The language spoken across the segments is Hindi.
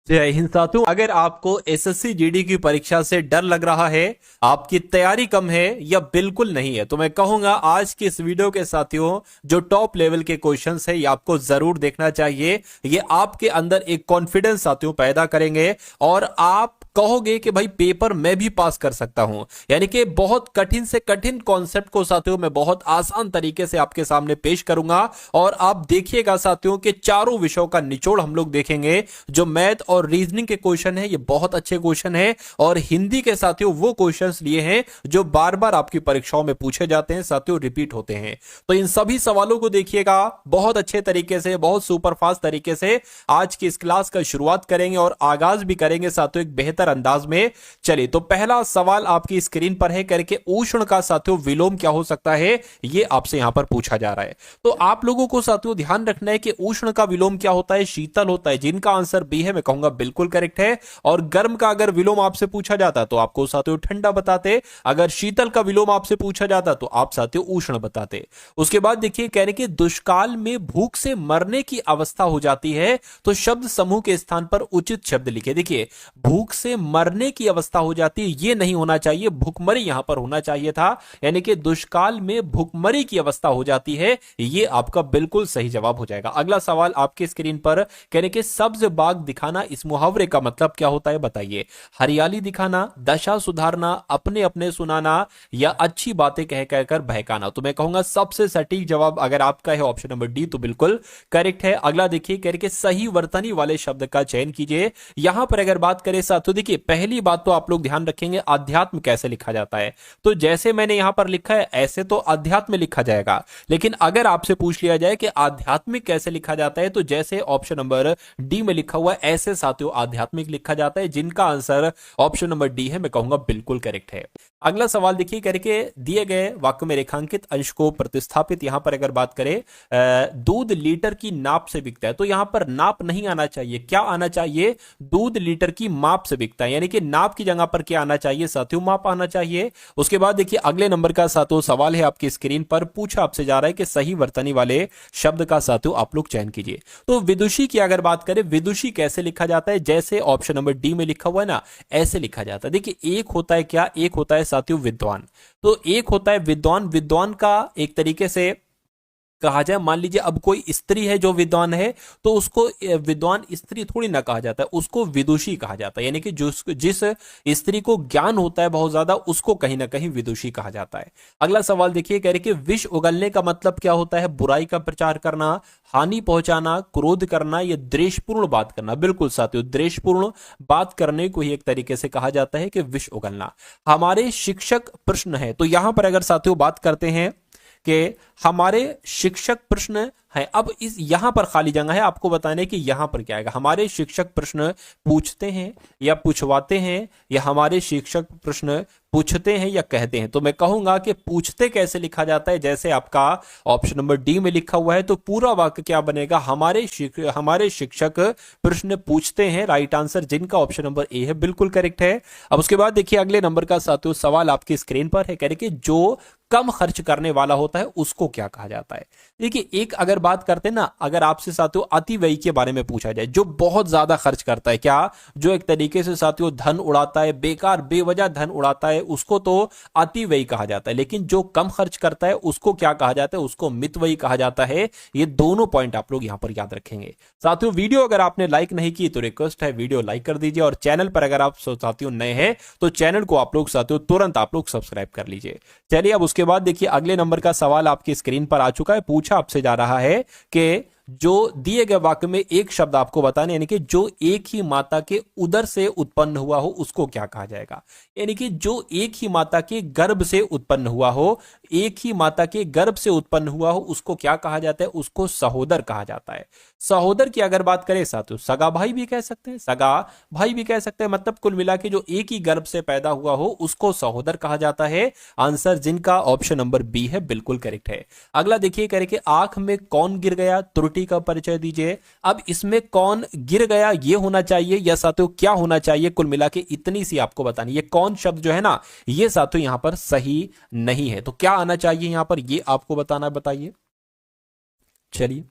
जय हिंद साथियों। अगर आपको एसएससी जीडी की परीक्षा से डर लग रहा है, आपकी तैयारी कम है या बिल्कुल नहीं है, तो मैं कहूंगा आज की इस वीडियो के साथियों जो टॉप लेवल के क्वेश्चंस है ये आपको जरूर देखना चाहिए। ये आपके अंदर एक कॉन्फिडेंस साथियों पैदा करेंगे और आप कहोगे कि भाई पेपर मैं भी पास कर सकता हूं। यानी कि बहुत कठिन से कठिन कॉन्सेप्ट को साथियों मैं बहुत आसान तरीके से आपके सामने पेश करूंगा और आप देखिएगा साथियों के चारों विषयों का निचोड़ हम लोग देखेंगे। जो मैथ और रीजनिंग के क्वेश्चन है ये बहुत अच्छे क्वेश्चन है और हिंदी के साथियों वो क्वेश्चंस लिए हैं जो बार बार आपकी परीक्षाओं में पूछे जाते हैं साथियों, रिपीट होते हैं। तो इन सभी सवालों को देखिएगा बहुत अच्छे तरीके से, बहुत सुपरफास्ट तरीके से आज की इस क्लास का शुरुआत करेंगे और आगाज भी करेंगे साथियों एक बेहतर अंदाज में। चलिए, तो पहला सवाल आपकी स्क्रीन पर है करके उष्ण का साथियों विलोम क्या हो सकता है, ये आपसे यहां पर पूछा जा रहा है। तो आप लोगों को साथियों ध्यान रखना है कि उष्ण का विलोम क्या होता है, शीतल होता है। जिनका आंसर बी है मैं कहूंगा बिल्कुल करेक्ट है। और गर्म का अगर विलोम आपसे पूछा जाता तो आपको साथियों ठंडा बताते, अगर शीतल का विलोम आपसे पूछा जाता तो आप साथियों उष्ण बताते। उसके बाद देखिए कह रहे कि दुष्काल में भूख से मरने की अवस्था हो जाती है, तो शब्द समूह के स्थान पर उचित शब्द लिखे। देखिए भूख से मरने की अवस्था हो जाती है ये नहीं होना चाहिए, भूखमरी यहां पर होना चाहिए था। यानी कि दुष्काल में भूखमरी की अवस्था हो जाती है, ये आपका बिल्कुल सही जवाब हो जाएगा। अगला सवाल आपके स्क्रीन पर कह रहे कि सब्ज बाग दिखाना, इस मुहावरे का मतलब क्या होता है बताइए। हरियाली दिखाना, दशा सुधारना, अपने अपने सुनाना या अच्छी बातें कह कहकर बहकाना। तो मैं कहूंगा सबसे सटीक जवाब अगर आपका है ऑप्शन नंबर डी, तो बिल्कुल करेक्ट है। अगला देखिए कह रहे कि सही वर्तनी वाले शब्द का चयन कीजिए। यहां पर अगर बात करें साथियों, देखिए पहली बात तो आप लोग ध्यान रखेंगे अध्यात्म कैसे लिखा जाता है। तो जैसे मैंने यहां पर लिखा है ऐसे तो अध्यात्म लिखा जाएगा, लेकिन अगर आपसे पूछ लिया जाए कि आध्यात्मिक कैसे लिखा जाता है, तो जैसे ऑप्शन नंबर डी में लिखा हुआ है ऐसे साथियों आध्यात्मिक लिखा जाता है। जिनका आंसर ऑप्शन नंबर डी है मैं कहूंगा बिल्कुल करेक्ट है। अगला सवाल देखिए करके दिए गए वाक्य में रेखांकित अंश को प्रतिस्थापित, यहां पर अगर बात करें दूध लीटर की नाप से बिकता है, तो यहां पर नाप नहीं आना चाहिए, क्या आना चाहिए, दूध लीटर की माप से बिकता है। यानी कि नाप की जगह पर क्या आना चाहिए साथियों, माप आना चाहिए। उसके बाद देखिए अगले नंबर का साथियों सवाल है आपकी स्क्रीन पर, पूछा आपसे जा रहा है कि सही वर्तनी वाले शब्द का साथियों आप लोग चयन कीजिए। तो विदुषी की अगर बात करें, विदुषी कैसे लिखा जाता है, जैसे ऑप्शन नंबर डी में लिखा हुआ है ना ऐसे लिखा जाता है। देखिए एक होता है क्या, एक होता है साथियों विद्वान। तो एक होता है विद्वान, विद्वान का एक तरीके से कहा जाए, मान लीजिए अब कोई स्त्री है जो विद्वान है, तो उसको विद्वान स्त्री थोड़ी ना कहा जाता है, उसको विदुषी कहा जाता है। यानी कि जिस स्त्री को ज्ञान होता है बहुत ज्यादा उसको कहीं ना कहीं विदुषी कहा जाता है। अगला सवाल देखिए कह रहे कि विष उगलने का मतलब क्या होता है, बुराई का प्रचार करना, हानि पहुंचाना, क्रोध करना या द्वेषपूर्ण बात करना। बिल्कुल साथियों द्वेषपूर्ण बात करने को ही एक तरीके से कहा जाता है कि विष उगलना। हमारे शिक्षक प्रश्न है, तो यहां पर अगर साथियों बात करते हैं कि हमारे शिक्षक प्रश्न है, अब इस यहां पर खाली जगह है, आपको बताने कि यहां पर क्या आएगा। हमारे शिक्षक प्रश्न पूछते हैं या पूछवाते हैं, या हमारे शिक्षक प्रश्न पूछते हैं या कहते हैं। तो मैं कहूंगा कि पूछते कैसे लिखा जाता है, जैसे आपका ऑप्शन नंबर डी में लिखा हुआ है, तो पूरा वाक्य क्या बनेगा, हमारे शिक्षक प्रश्न पूछते हैं, राइट आंसर जिनका ऑप्शन नंबर ए है बिल्कुल करेक्ट है। अब उसके बाद देखिए अगले नंबर का साथियों सवाल आपकी स्क्रीन पर है, कह रहे कि जो कम खर्च करने वाला होता है उसको क्या कहा जाता है। देखिए एक अगर बात करते हैं ना, अगर आपसे साथियों अतिव्ययी के बारे में पूछा जाए, जो बहुत ज्यादा खर्च करता है, क्या जो एक तरीके से साथियों धन उड़ाता है, बेकार बेवजह धन उड़ाता है, उसको तो अतिव्ययी कहा जाता है। लेकिन जो कम खर्च करता है उसको क्या कहा जाता है, उसको मितव्ययी कहा जाता है। ये दोनों पॉइंट आप लोग यहां पर याद रखेंगे। साथियों वीडियो अगर आपने लाइक नहीं की तो रिक्वेस्ट है वीडियो लाइक कर दीजिए, और चैनल पर अगर आप साथियों नए हैं तो चैनल को आप लोग साथियों तुरंत आप लोग सब्सक्राइब कर लीजिए। चलिए अब उसके बाद देखिए अगले नंबर का सवाल आपकी स्क्रीन पर आ चुका है, पूछा आपसे जा रहा है कि जो दिए गए वाक्य में एक शब्द आपको बताने, यानी कि जो एक ही माता के उदर से उत्पन्न हुआ हो उसको क्या कहा जाएगा। यानी कि जो एक ही माता के गर्भ से उत्पन्न हुआ हो, एक ही माता के गर्भ से उत्पन्न हुआ हो उसको क्या कहा जाता है, उसको सहोदर कहा जाता है। सहोदर की अगर बात करें साथियों सगा भाई भी कह सकते हैं, सगा भाई भी कह सकते हैं, मतलब कुल मिला के जो एक ही गर्भ से पैदा हुआ हो उसको सहोदर कहा जाता है। आंसर जिनका ऑप्शन नंबर बी है बिल्कुल करेक्ट है। अगला देखिए कह रहे कि आंख में कौन गिर गया, त्रुटि का परिचय दीजिए। अब इसमें कौन गिर गया ये होना चाहिए या साथियों क्या होना चाहिए, कुल मिला के इतनी सी आपको बतानी। ये कौन शब्द जो है ना ये साथियों यहां पर सही नहीं है, तो क्या आना चाहिए यहां पर ये आपको बताना, बताइए। चलिए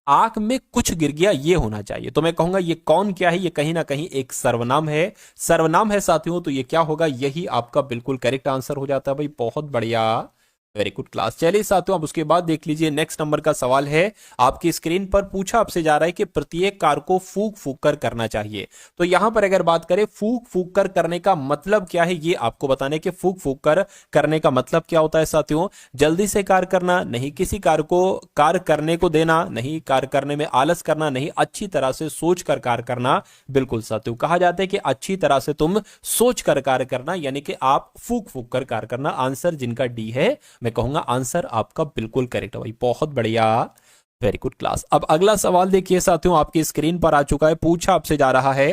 आंख में कुछ गिर गया, ये होना चाहिए। तो मैं कहूंगा ये कौन क्या है, ये कहीं ना कहीं एक सर्वनाम है, सर्वनाम है साथियों। तो ये क्या होगा, यही आपका बिल्कुल करेक्ट आंसर हो जाता है भाई। बहुत बढ़िया, वेरी गुड क्लास। चलिए साथियों, अब उसके बाद देख लीजिए नेक्स्ट नंबर का सवाल है आपकी स्क्रीन पर। पूछा आपसे जा रहा है कि प्रत्येक कार्य को फूंक फूंक कर करना चाहिए। तो यहां पर अगर बात करें फूंक फूंक कर करने का मतलब क्या है, ये आपको बताने के फूंक फूंक कर करने का मतलब क्या होता है साथियों। जल्दी से कार्य करना नहीं, किसी कार्य को कार्य करने को देना नहीं, कार्य करने में आलस करना नहीं, अच्छी तरह से सोच कर कार्य करना। बिल्कुल साथियों, कहा जाता है कि अच्छी तरह से तुम सोच कर कार्य करना, यानी कि आप फूंक फूंक कर कार्य करना। आंसर जिनका डी है, मैं कहूंगा आंसर आपका बिल्कुल करेक्ट है भाई। बहुत बढ़िया, वेरी गुड क्लास। अब अगला सवाल देखिए साथियों, आपकी स्क्रीन पर आ चुका है। पूछा आपसे जा रहा है,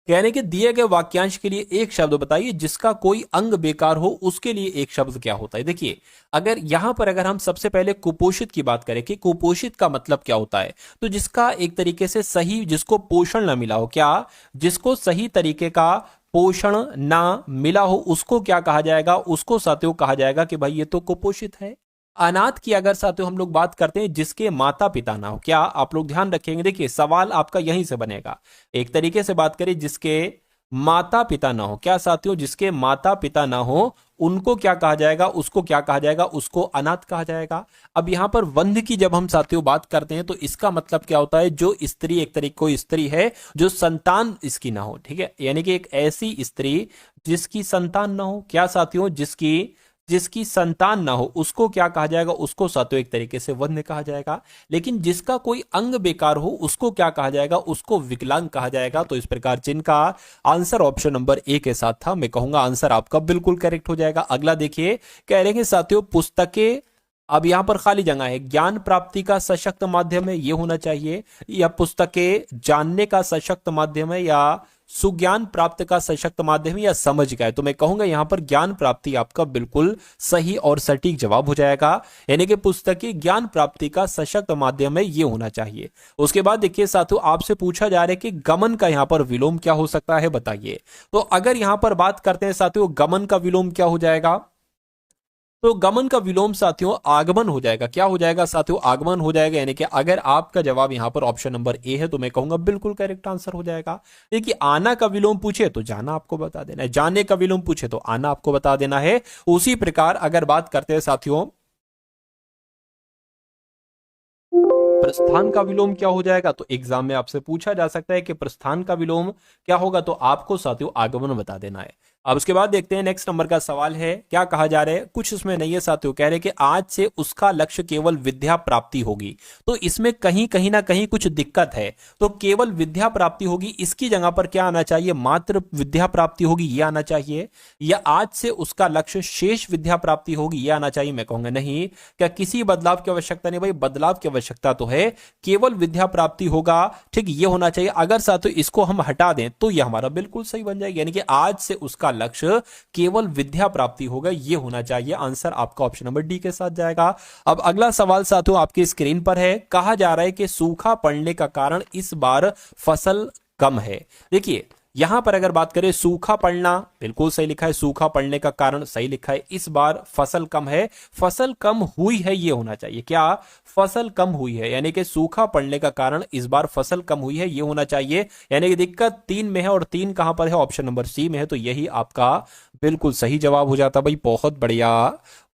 कहने के दिए गए वाक्यांश के लिए एक शब्द बताइए जिसका कोई अंग बेकार हो, उसके लिए एक शब्द क्या होता है। देखिए, अगर यहां पर अगर हम सबसे पहले कुपोषित की बात करें कि कुपोषित का मतलब क्या होता है, तो जिसका एक तरीके से सही, जिसको पोषण ना मिला हो, क्या, जिसको सही तरीके का पोषण ना मिला हो, उसको क्या कहा जाएगा, उसको साथियों कहा जाएगा कि भाई ये तो कुपोषित है। अनाथ की अगर साथियों हम लोग बात करते हैं जिसके माता पिता ना हो, क्या आप लोग ध्यान रखेंगे, देखिए सवाल आपका यहीं से बनेगा। एक तरीके से बात करें जिसके माता पिता ना हो, क्या साथियों, जिसके माता पिता ना हो, उनको क्या कहा जाएगा, उसको क्या कहा जाएगा, उसको अनाथ कहा जाएगा। अब यहां पर वंध्य की जब हम साथियों बात करते हैं तो इसका मतलब क्या होता है, जो स्त्री, एक तरीके कोई स्त्री है जो संतान इसकी ना हो, ठीक है, यानी कि एक ऐसी स्त्री जिसकी संतान ना हो, क्या साथियों, जिसकी जिसकी संतान ना हो, उसको क्या कहा जाएगा, उसको साथियों एक तरीके से वंध्य कहा जाएगा। लेकिन जिसका कोई अंग बेकार हो, उसको क्या कहा जाएगा, उसको विकलांग कहा जाएगा। तो इस प्रकार जिनका आंसर ऑप्शन नंबर ए के साथ था, मैं कहूंगा आंसर आपका बिल्कुल करेक्ट हो जाएगा। अगला देखिए, कह रहे हैं साथियों पुस्तकें, अब यहां पर खाली जगह है, ज्ञान प्राप्ति का सशक्त माध्यम है, ये होना चाहिए, या पुस्तकें जानने का सशक्त माध्यम है, या सुज्ञान प्राप्त का सशक्त माध्यम है, या समझ का है। तो मैं कहूंगा यहां पर ज्ञान प्राप्ति आपका बिल्कुल सही और सटीक जवाब हो जाएगा, यानी कि पुस्तकें ज्ञान प्राप्ति का सशक्त माध्यम है, ये होना चाहिए। उसके बाद देखिए साथियों, आपसे पूछा जा रहा है कि गमन का यहां पर विलोम क्या हो सकता है, बताइए। तो अगर यहां पर बात करते हैं साथियों, गमन का विलोम क्या हो जाएगा, तो गमन का विलोम साथियों आगमन हो जाएगा। क्या हो जाएगा साथियों, आगमन हो जाएगा। यानी कि अगर आपका जवाब यहां पर ऑप्शन नंबर ए है तो मैं कहूंगा बिल्कुल करेक्ट आंसर हो जाएगा। देखिए, आना का विलोम पूछे तो जाना आपको बता देना है, जाने का विलोम पूछे तो आना आपको बता देना है। उसी प्रकार अगर बात करते हैं साथियों प्रस्थान का विलोम क्या हो जाएगा, तो एग्जाम में आपसे पूछा जा सकता है कि प्रस्थान का विलोम क्या होगा, तो आपको साथियों आगमन बता देना है। अब उसके बाद देखते हैं नेक्स्ट नंबर का सवाल है, क्या कहा जा रहा है, कुछ इसमें नहीं है साथियों, कह रहे कि आज से उसका लक्ष्य केवल विद्या प्राप्ति होगी। तो इसमें कहीं कहीं ना कहीं कुछ दिक्कत है। तो केवल विद्या प्राप्ति होगी, इसकी जगह पर क्या आना चाहिए, मात्र विद्या प्राप्ति होगी, ये आना चाहिए, या आज से उसका लक्ष्य शेष विद्या प्राप्ति होगी, ये आना चाहिए। मैं कहूंगा नहीं, क्या किसी बदलाव की आवश्यकता नहीं भाई, बदलाव की आवश्यकता तो है, केवल विद्या प्राप्ति होगा, ठीक, ये होना चाहिए। अगर साथियों इसको हम हटा दें तो ये हमारा बिल्कुल सही बन जाएगा, यानी कि आज से उसका लक्ष्य केवल विद्या प्राप्ति होगा, ये होना चाहिए। आंसर आपका ऑप्शन नंबर डी के साथ जाएगा। अब अगला सवाल साथियों आपकी स्क्रीन पर है, कहा जा रहा है कि सूखा पड़ने का कारण इस बार फसल कम है। देखिए, यहां पर अगर बात करें सूखा पड़ना, बिल्कुल सही लिखा है, सूखा पड़ने का कारण सही लिखा है, इस बार फसल कम है, फसल कम हुई है, ये होना चाहिए। क्या, फसल कम हुई है, यानी कि सूखा पड़ने का कारण इस बार फसल कम हुई है, ये होना चाहिए। यानी कि दिक्कत 3 में है, और 3 कहां पर है, ऑप्शन नंबर सी में है। तो यही आपका बिल्कुल सही जवाब हो जाता भाई। बहुत बढ़िया,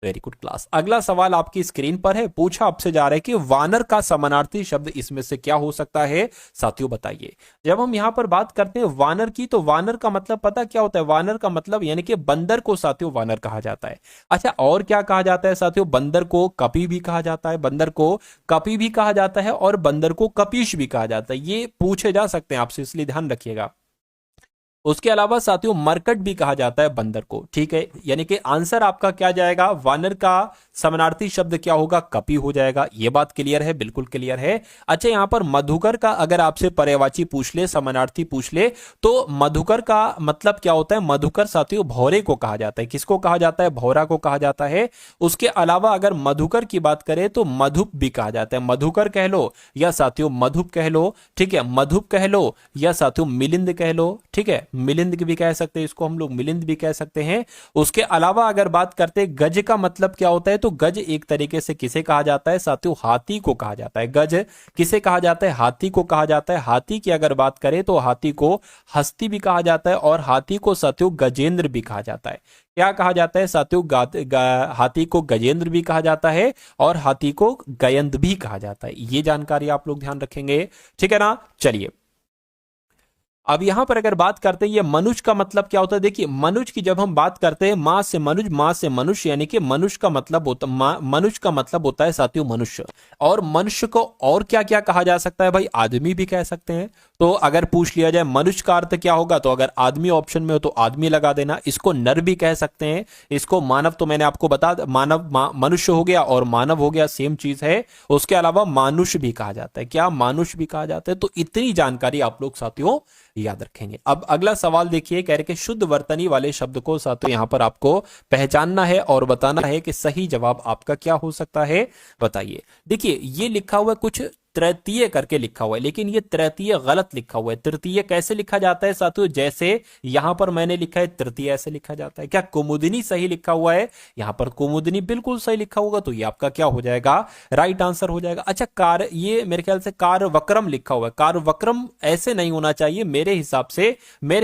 वेरी गुड क्लास। अगला सवाल आपकी स्क्रीन पर है, पूछा आपसे जा रहा है कि वानर का समानार्थी शब्द इसमें से क्या हो सकता है, साथियों बताइए। जब हम यहां पर बात करते हैं वानर की, तो वानर का मतलब पता क्या होता है, वानर का मतलब यानी कि बंदर को साथियों वानर कहा जाता है। अच्छा, और क्या कहा जाता है साथियों, बंदर को कपी भी कहा जाता है, बंदर को कपी भी कहा जाता है, और बंदर को कपीश भी कहा जाता है, ये पूछे जा सकते हैं आपसे, इसलिए ध्यान रखिएगा। उसके अलावा साथियों मरकट भी कहा जाता है बंदर को, ठीक है। यानी कि आंसर आपका क्या जाएगा, वानर का समानार्थी शब्द क्या होगा, कपी हो जाएगा। ये बात क्लियर है, बिल्कुल क्लियर है। अच्छा, यहां पर मधुकर का अगर आपसे पर्यायवाची पूछ ले, समानार्थी पूछ ले, तो मधुकर का मतलब क्या होता है, मधुकर साथियों भौरे को कहा जाता है। किसको कहा जाता है, भौरा को कहा जाता है। उसके अलावा अगर मधुकर की बात करें तो मधुप भी कहा जाता है, मधुकर कह लो या साथियों मधुप कह लो, ठीक है, मधुप कह लो या साथियों मिलिंद कह लो, ठीक है। मिलिंद भी कह सकते हैं, इसको हम लोग मिलिंद भी कह सकते हैं। उसके अलावा अगर बात करते हैं गज का मतलब क्या होता है, तो गज एक तरीके से किसे कहा जाता है साथियों, हाथी को कहा जाता है। गज किसे कहा जाता है, हाथी को कहा जाता है। हाथी की अगर बात करें तो हाथी को हस्ती भी कहा जाता है और हाथी को साथियों गजेंद्र भी कहा जाता है। क्या कहा जाता है साथियों, हाथी को गजेंद्र भी कहा जाता है और हाथी को गयंद भी कहा जाता है। ये जानकारी आप लोग ध्यान रखेंगे, ठीक है ना। चलिए अब यहां पर अगर बात करते हैं ये मनुष्य का मतलब क्या होता है, देखिए मनुष्य की जब हम बात करते हैं मां से मनुष्य, मां से मनुष्य, यानी कि मनुष्य का मतलब होता मनुष्य का मतलब होता है साथियों मनुष्य। और मनुष्य को और क्या क्या कहा जा सकता है भाई, आदमी भी कह सकते हैं। तो अगर पूछ लिया जाए मनुष्य का अर्थ क्या होगा, तो अगर आदमी ऑप्शन में हो तो आदमी लगा देना। इसको नर भी कह सकते हैं, इसको मानव, तो मैंने आपको बता मानव मनुष्य हो गया और मानव हो गया, सेम चीज है। उसके अलावा मानुष भी कहा जाता है, क्या मानुष भी कहा जाता है। तो इतनी जानकारी आप लोग साथियों याद रखेंगे। अब अगला सवाल देखिए, कह रहे कि शुद्ध वर्तनी वाले शब्द को साथियों यहां पर आपको पहचानना है और बताना है कि सही जवाब आपका क्या हो सकता है, बताइए। देखिए ये लिखा हुआ कुछ तृतीय करके लिखा हुआ है, लेकिन ये तृतीय गलत लिखा हुआ है। तृतीय कैसे लिखा जाता है साथियों, जैसे यहां पर मैंने लिखा है तृतीय ऐसे लिखा जाता है। क्या कुमुदिनी सही लिखा हुआ है, यहां पर कुमुदिनी बिल्कुल सही लिखा होगा, तो ये आपका क्या हो जाएगा, राइट आंसर हो जाएगा। अच्छा कार, ये मेरे ख्याल से कारवक्रम लिखा हुआ है, कारवक्रम ऐसे नहीं होना चाहिए मेरे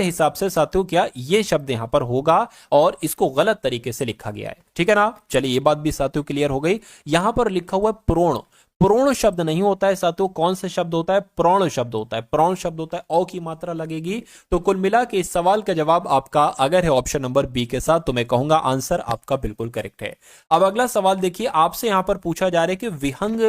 हिसाब से साथियों। क्या ये शब्द यहां पर होगा और इसको गलत तरीके से लिखा गया है, ठीक है ना। चलिए ये बात भी साथियों क्लियर हो गई। यहां पर लिखा हुआ है प्रोण, प्रोण शब्द नहीं होता है साथियों, कौन सा शब्द होता है, प्रोण शब्द होता है। प्रोण शब्द होता है, औ की मात्रा लगेगी। तो कुल मिला के इस सवाल का जवाब आपका अगर है ऑप्शन नंबर बी के साथ, तो मैं कहूंगा आंसर आपका बिल्कुल करेक्ट है। अब अगला सवाल देखिए, आपसे यहां पर पूछा जा रहा है कि विहंग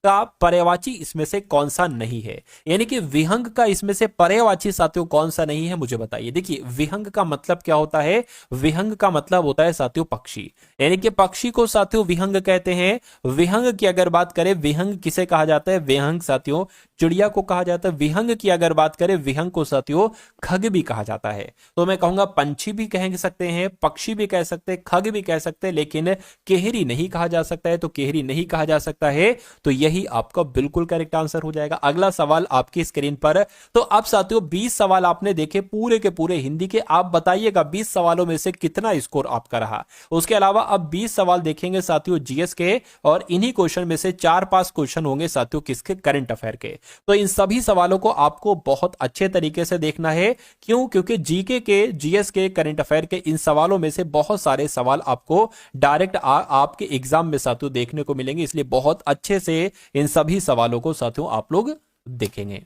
का पर्यायवाची इसमें से कौन सा नहीं है, यानी कि विहंग का इसमें से पर्यायवाची साथियों कौन सा नहीं है, मुझे बताइए। देखिए विहंग का मतलब क्या होता है, विहंग का मतलब होता है साथियों पक्षी, यानी कि पक्षी को साथियों विहंग कहते हैं। विहंग की अगर बात करें, विहंग किसे कहा जाता है, विहंग साथियों चिड़िया को कहा जाता है। विहंग की अगर बात करें, विहंग को साथियों खग भी कहा जाता है। तो मैं कहूंगा पंछी भी कह सकते हैं, पक्षी भी कह सकते हैं, खग भी कह सकते हैं, लेकिन केहरी नहीं कहा जा सकता है। तो केहरी नहीं कहा जा सकता है, तो यही आपका बिल्कुल करेक्ट आंसर हो जाएगा। अगला सवाल आपकी स्क्रीन पर। तो अब साथियों 20 सवाल आपने देखे पूरे के पूरे हिंदी के, आप बताइएगा 20 सवालों में से कितना स्कोर आपका रहा। उसके अलावा अब 20 सवाल देखेंगे साथियों जीएस के, और इन्हीं क्वेश्चन में से 4-5 क्वेश्चन होंगे साथियों किसके, करंट अफेयर के। तो इन सभी सवालों को आपको बहुत अच्छे तरीके से देखना है। क्यों, क्योंकि जीके के, जीएस के, करंट अफेयर के इन सवालों में से बहुत सारे सवाल आपको डायरेक्ट आपके एग्जाम में साथियों देखने को मिलेंगे, इसलिए बहुत अच्छे से इन सभी सवालों को साथियों आप लोग देखेंगे।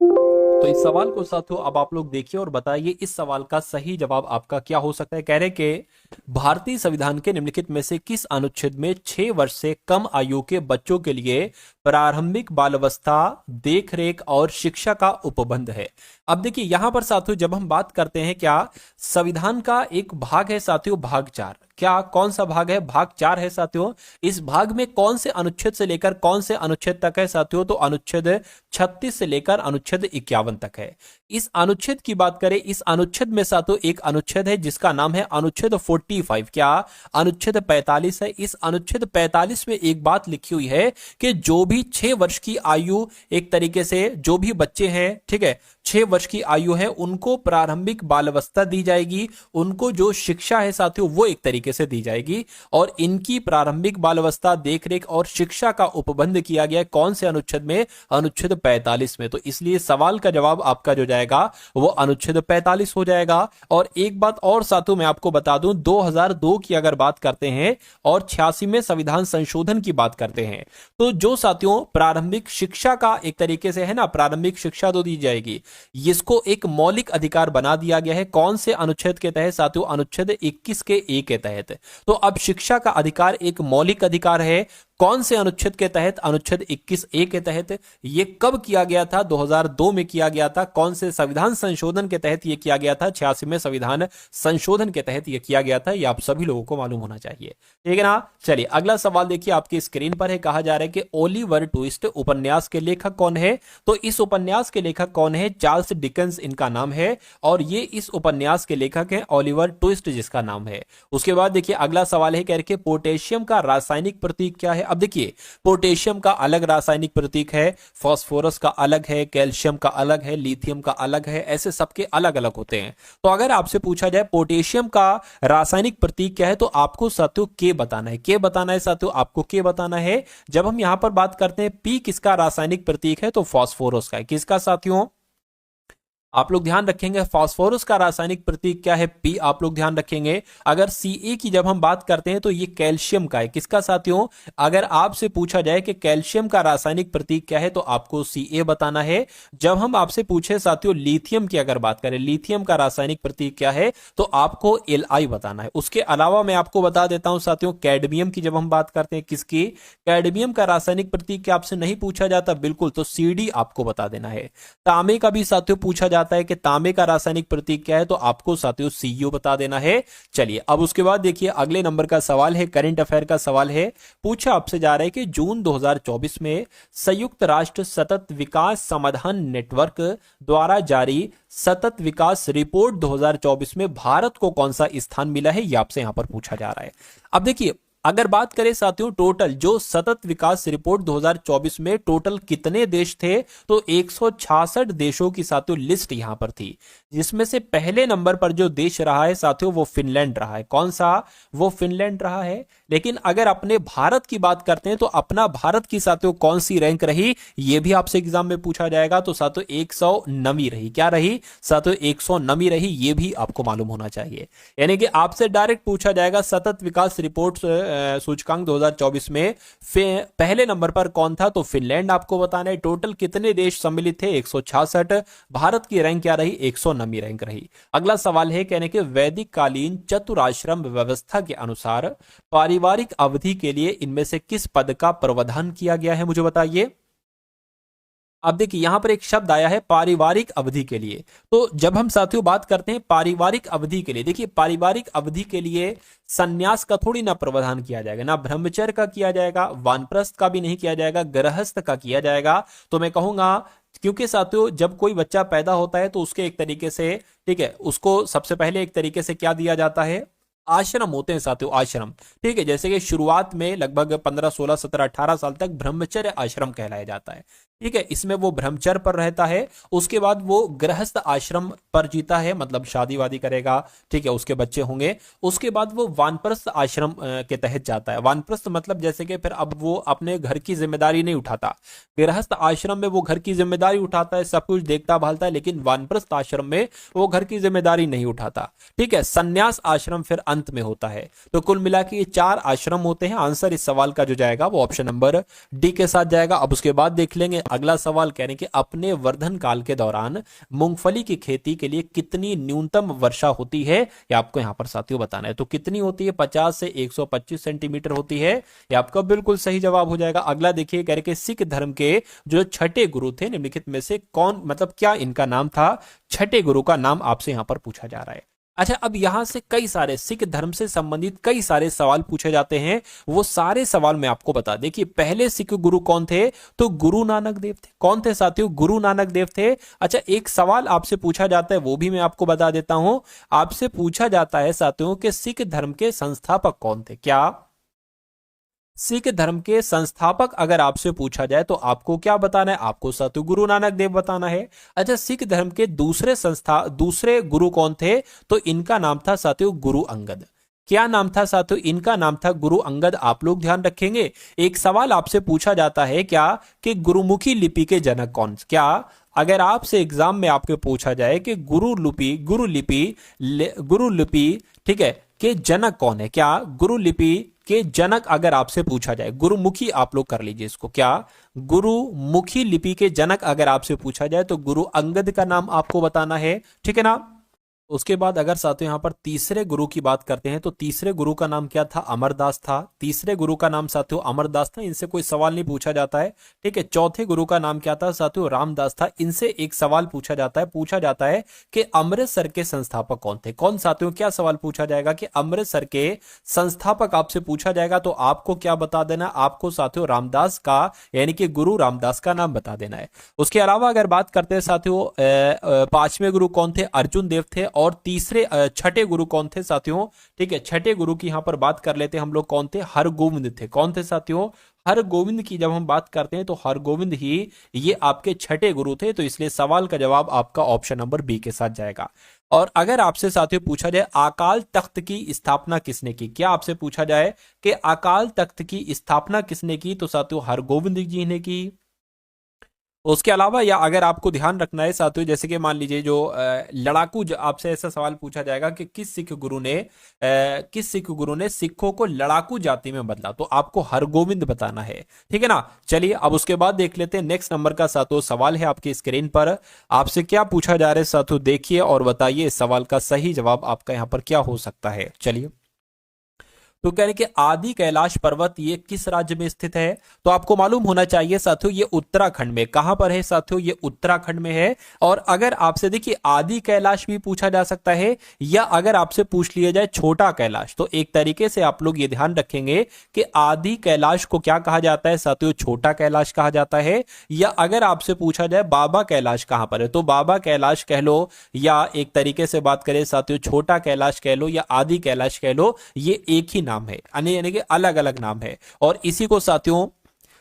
तो इस सवाल को साथियों अब आप लोग देखिए और बताइए इस सवाल का सही जवाब आपका क्या हो सकता है। कह रहे कि भारतीय संविधान के निम्नलिखित में से किस अनुच्छेद में 6 वर्ष से कम आयु के बच्चों के लिए प्रारंभिक बालावस्था, देखरेख और शिक्षा का उपबंध है। अब देखिए यहां पर साथियों जब हम बात करते हैं, क्या संविधान का एक भाग है साथियों, भाग 4। क्या कौन सा भाग है, भाग 4 है साथियों। इस भाग में कौन से अनुच्छेद से लेकर कौन से अनुच्छेद तक है साथियों, तो अनुच्छेद 36 से लेकर अनुच्छेद 51 तक है। इस अनुच्छेद की बात करें, इस अनुच्छेद में साथियों एक अनुच्छेद है जिसका नाम है अनुच्छेद 45। क्या, अनुच्छेद 45 है। इस अनुच्छेद 45 में एक बात लिखी हुई है कि जो भी 6 वर्ष की आयु, एक तरीके से जो भी बच्चे हैं, ठीक है, 6 वर्ष की आयु है, उनको प्रारंभिक बालावस्था दी जाएगी। उनको जो शिक्षा है साथियों वो एक तरीके से दी जाएगी, और इनकी प्रारंभिक बालावस्था, देखरेख और शिक्षा का उपबंध किया गया है कौन से अनुच्छेद में, अनुच्छेद 45 में। तो इसलिए सवाल का जवाब आपका जो जाएगा वो अनुच्छेद 45 हो जाएगा। और एक बात और साथियों मैं आपको बता दूं, 2002 की अगर बात करते हैं और 86वें संविधान संशोधन की बात करते हैं, तो जो साथियों प्रारंभिक शिक्षा का एक तरीके से है ना, प्रारंभिक शिक्षा तो दी जाएगी, इसको एक मौलिक अधिकार बना दिया गया है। कौन से अनुच्छेद के तहत साथियों, अनुच्छेद 21 के ए के तहत। तो अब शिक्षा का अधिकार एक मौलिक अधिकार है, कौन से अनुच्छेद के तहत, अनुच्छेद 21 ए के तहत। ये कब किया गया था, 2002 में किया गया था। कौन से संविधान संशोधन के तहत ये किया गया था, 86वें संविधान संशोधन के तहत ये किया गया था। ये आप सभी लोगों को मालूम होना चाहिए, ठीक है ना। चलिए अगला सवाल देखिए आपकी स्क्रीन पर है। कहा जा रहा है कि ओलिवर ट्विस्ट उपन्यास के लेखक कौन है। तो इस उपन्यास के लेखक कौन है, चार्ल्स डिकेंस इनका नाम है, और ये इस उपन्यास के लेखक हैं ओलिवर ट्विस्ट जिसका नाम है। उसके बाद देखिए अगला सवाल है, कह रहे पोटेशियम का रासायनिक प्रतीक क्या है। अब देखिए, पोटेशियम का अलग रासायनिक प्रतीक है, फास्फोरस का अलग है, कैल्शियम का अलग है, लिथियम का अलग है, ऐसे सबके अलग अलग होते हैं। तो अगर आपसे पूछा जाए पोटेशियम का रासायनिक प्रतीक क्या है, तो आपको साथियों के बताना है, के बताना है साथियों, आपको के बताना है। जब हम यहां पर बात करते हैं पी किसका रासायनिक प्रतीक है, तो फास्फोरस का है। किसका साथियों, आप लोग ध्यान रखेंगे, फास्फोरस का रासायनिक प्रतीक क्या है, पी, आप लोग ध्यान रखेंगे। अगर सी की जब हम बात करते हैं तो ये कैल्शियम का है। किसका साथियों, अगर आपसे पूछा जाए कि कैल्शियम का रासायनिक प्रतीक क्या है, तो आपको सी बताना है। जब हम आपसे पूछे साथियों लिथियम की अगर बात करें, लिथियम का रासायनिक प्रतीक क्या है, तो आपको Li बताना है। उसके अलावा मैं आपको बता देता हूं साथियों, कैडमियम की जब हम बात करते हैं, किसकी, कैडमियम का रासायनिक प्रतीक क्या आपसे नहीं पूछा जाता, बिल्कुल, तो Cd आपको बता देना है। तांबे का भी साथियों पूछा जाता है कि तांबे का रासायनिक प्रतीक क्या है, तो आपको साथियों Cu बता देना है। चलिए अब उसके बाद देखिए अगले नंबर का सवाल है, करंट अफेयर का सवाल है। पूछा आपसे जा रहा है कि जून 2024 में संयुक्त राष्ट्र सतत विकास समाधान नेटवर्क द्वारा जारी सतत विकास रिपोर्ट 2024 में भारत को कौन सा स्थान मिला है, यह आपसे यहां पर पूछा जा रहा है। अब देखिए, अगर बात करें साथियों टोटल जो सतत विकास रिपोर्ट 2024 में टोटल कितने देश थे, तो 166 देशों की साथियों लिस्ट यहां पर थी, जिसमें से पहले नंबर पर जो देश रहा है साथियों वो फिनलैंड रहा है। कौन सा, वो फिनलैंड रहा है। लेकिन अगर अपने भारत की बात करते हैं तो अपना भारत की साथियों कौन सी रैंक रही, यह भी आपसे एग्जाम में पूछा जाएगा। तो साथियों 109वीं रही। क्या रही साथियों, 109वीं रही, यह भी आपको मालूम होना चाहिए। यानी कि आपसे डायरेक्ट पूछा जाएगा सतत विकास रिपोर्ट सूचकांक 2024 में पहले नंबर पर कौन था, तो फिनलैंड आपको बताना है। टोटल कितने देश सम्मिलित थे, 166। भारत की रैंक क्या रही, 109वीं रैंक रही। अगला सवाल है, कहने के वैदिक कालीन चतुराश्रम व्यवस्था के अनुसार पारिवारिक अवधि के लिए इनमें से किस पद का प्रावधान किया गया है, मुझे बताइए। अब देखिए यहां पर एक शब्द आया है पारिवारिक अवधि के लिए। तो जब हम साथियों बात करते हैं पारिवारिक अवधि के लिए, देखिए पारिवारिक अवधि के लिए संन्यास का थोड़ी ना प्रावधान किया जाएगा, ना ब्रह्मचर्य का किया जाएगा, वानप्रस्थ का भी नहीं किया जाएगा, गृहस्थ का किया जाएगा। तो मैं कहूंगा, क्योंकि साथियों जब कोई बच्चा पैदा होता है तो उसके एक तरीके से, ठीक है, उसको सबसे पहले एक तरीके से क्या दिया जाता है, आश्रम होते हैं साथियों, आश्रम। ठीक है, जैसे कि शुरुआत में लगभग 15, 16, 17, 18 साल तक ब्रह्मचर्य आश्रम कहलाया जाता है। ठीक है, इसमें वो ब्रह्मचर्य पर रहता है, उसके बाद वो गृहस्थ आश्रम पर जीता है, मतलब शादी वादी करेगा, ठीक है, उसके बच्चे होंगे। उसके बाद वो वानप्रस्थ आश्रम के तहत जाता है। वानप्रस्थ मतलब जैसे कि फिर अब वो अपने घर की जिम्मेदारी नहीं उठाता। गृहस्थ आश्रम में वो घर की जिम्मेदारी उठाता है, सब कुछ देखता भालता है, लेकिन वानप्रस्थ आश्रम में वो घर की जिम्मेदारी नहीं उठाता। ठीक है, संन्यास आश्रम फिर अंत में होता है। तो कुल मिला के ये 4 आश्रम होते हैं। आंसर इस सवाल का जो जाएगा वो ऑप्शन नंबर डी के साथ जाएगा। अब उसके बाद देख लेंगे अगला सवाल, कह रहे हैं कि अपने वर्धन काल के दौरान मूंगफली की खेती के लिए कितनी न्यूनतम वर्षा होती है, ये आपको यहां पर साथियों बताना है। तो कितनी होती है, 50 से 125 सेंटीमीटर होती है। ये आपका बिल्कुल सही जवाब हो जाएगा। अगला देखिए, कह रहे कि सिख धर्म के जो छठे गुरु थे निम्नलिखित में से कौन, मतलब क्या इनका नाम था, छठे गुरु का नाम आपसे यहां पर पूछा जा रहा है। अच्छा, अब यहां से कई सारे सिख धर्म से संबंधित कई सारे सवाल पूछे जाते हैं, वो सारे सवाल मैं आपको बता। देखिए पहले सिख गुरु कौन थे, तो गुरु नानक देव थे। कौन थे साथियों, गुरु नानक देव थे। अच्छा, एक सवाल आपसे पूछा जाता है, वो भी मैं आपको बता देता हूं। आपसे पूछा जाता है साथियों कि सिख धर्म के संस्थापक कौन थे। क्या सिख धर्म के संस्थापक अगर आपसे पूछा जाए तो आपको क्या बताना है, आपको साथियों गुरु नानक देव बताना है। अच्छा, सिख धर्म के दूसरे गुरु कौन थे, तो इनका नाम था साथियों गुरु अंगद। क्या नाम था साथियों, इनका नाम था गुरु अंगद। आप लोग ध्यान रखेंगे, एक सवाल आपसे पूछा जाता है क्या, कि गुरुमुखी लिपि के जनक कौन। क्या अगर आपसे एग्जाम में आपके पूछा जाए कि गुरुलिपि ठीक है के जनक कौन है, क्या गुरुलिपि के जनक अगर आपसे पूछा जाए, गुरुमुखी आप लोग कर लीजिए इसको, क्या गुरुमुखी लिपि के जनक अगर आपसे पूछा जाए तो गुरु अंगद का नाम आपको बताना है। ठीक है ना। उसके बाद अगर साथियों यहां पर तीसरे गुरु की बात करते हैं तो तीसरे गुरु का नाम क्या था, अमरदास था। तीसरे गुरु का नाम साथियों अमरदास था, इनसे कोई सवाल नहीं पूछा जाता है। ठीक है, चौथे गुरु का नाम क्या था साथियों, रामदास था। इनसे एक सवाल पूछा जाता है कि अमृतसर के संस्थापक कौन थे। कौन साथियों, क्या सवाल पूछा जाएगा कि अमृतसर के संस्थापक आपसे पूछा जाएगा तो आपको क्या बता देना, आपको साथियों रामदास का यानी कि गुरु रामदास का नाम बता देना है। उसके अलावा अगर बात करते हैं साथियों पांचवें गुरु कौन थे, अर्जुन देव थे। और तीसरे छठे गुरु कौन थे साथियों, ठीक है, छठे गुरु की यहां पर बात कर लेते हैं हम लोग, कौन थे, हरगोविंद थे। कौन थे साथियों, हरगोविंद की जब हम बात करते हैं तो हरगोविंद ही ये आपके छठे गुरु थे, तो इसलिए सवाल का जवाब आपका ऑप्शन नंबर बी के साथ जाएगा। और अगर आपसे साथियों पूछा जाए अकाल तख्त की स्थापना किसने की, क्या आपसे पूछा जाए कि अकाल तख्त की स्थापना किसने की, तो साथियों हरगोविंद जी ने की। उसके अलावा या अगर आपको ध्यान रखना है साथियों, जैसे कि मान लीजिए जो लड़ाकू, आपसे ऐसा सवाल पूछा जाएगा कि किस सिख गुरु ने सिखों को लड़ाकू जाति में बदला, तो आपको हरगोविंद बताना है, ठीक है ना। चलिए अब उसके बाद देख लेते हैं नेक्स्ट नंबर का साथियों सवाल है आपकी स्क्रीन पर। आपसे क्या पूछा जा रहा है साथियों, देखिए और बताइए इस सवाल का सही जवाब आपका यहां पर क्या हो सकता है। चलिए, तो कह रहे कि आदि कैलाश पर्वत ये किस राज्य में स्थित है, तो आपको मालूम होना चाहिए साथियों ये उत्तराखंड में। कहां पर है साथियों, ये उत्तराखंड में है। और अगर आपसे देखिए आदि कैलाश भी पूछा जा सकता है, या अगर आपसे पूछ लिया जाए छोटा कैलाश, तो एक तरीके से आप लोग ये ध्यान रखेंगे कि आदि कैलाश को क्या कहा जाता है साथियों, छोटा कैलाश कहा जाता है। या अगर आपसे पूछा जाए बाबा कैलाश कहां पर है, तो बाबा कैलाश कह लो, या एक तरीके से बात करें साथियों छोटा कैलाश कह लो या आदि कैलाश कह लो, ये एक ही नाम है, यानी कि अलग अलग नाम है। और इसी को साथियों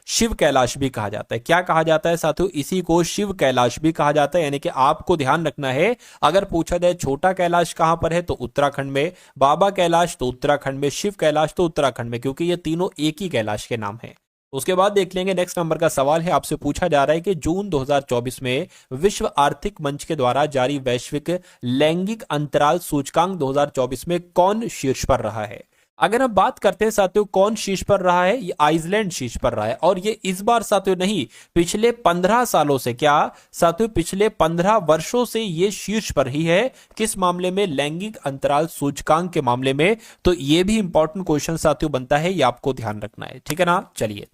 शिव कैलाश भी कहा जाता है। क्या कहा जाता है साथियों, इसी को शिव कैलाश भी कहा जाता है। यानी कि आपको ध्यान रखना है, अगर पूछा जाए छोटा कैलाश कहां पर है तो उत्तराखंड में, बाबा कैलाश तो उत्तराखंड में, शिव कैलाश तो उत्तराखंड में, क्योंकि ये तीनों एक ही कैलाश के नाम है। उसके बाद देख लेंगे नेक्स्ट नंबर का सवाल है, आपसे पूछा जा रहा है कि जून 2024 में विश्व आर्थिक मंच के द्वारा जारी वैश्विक लैंगिक अंतराल सूचकांक 2024 में कौन शीर्ष पर रहा है। अगर हम बात करते हैं साथियों कौन शीर्ष पर रहा है, ये आइसलैंड शीर्ष पर रहा है। और ये इस बार साथियों नहीं, पिछले 15 सालों से, क्या साथियों पिछले 15 वर्षों से ये शीर्ष पर ही है। किस मामले में, लैंगिक अंतराल सूचकांक के मामले में। तो ये भी इंपॉर्टेंट क्वेश्चन साथियों बनता है, ये आपको ध्यान रखना है, ठीक है ना। चलिए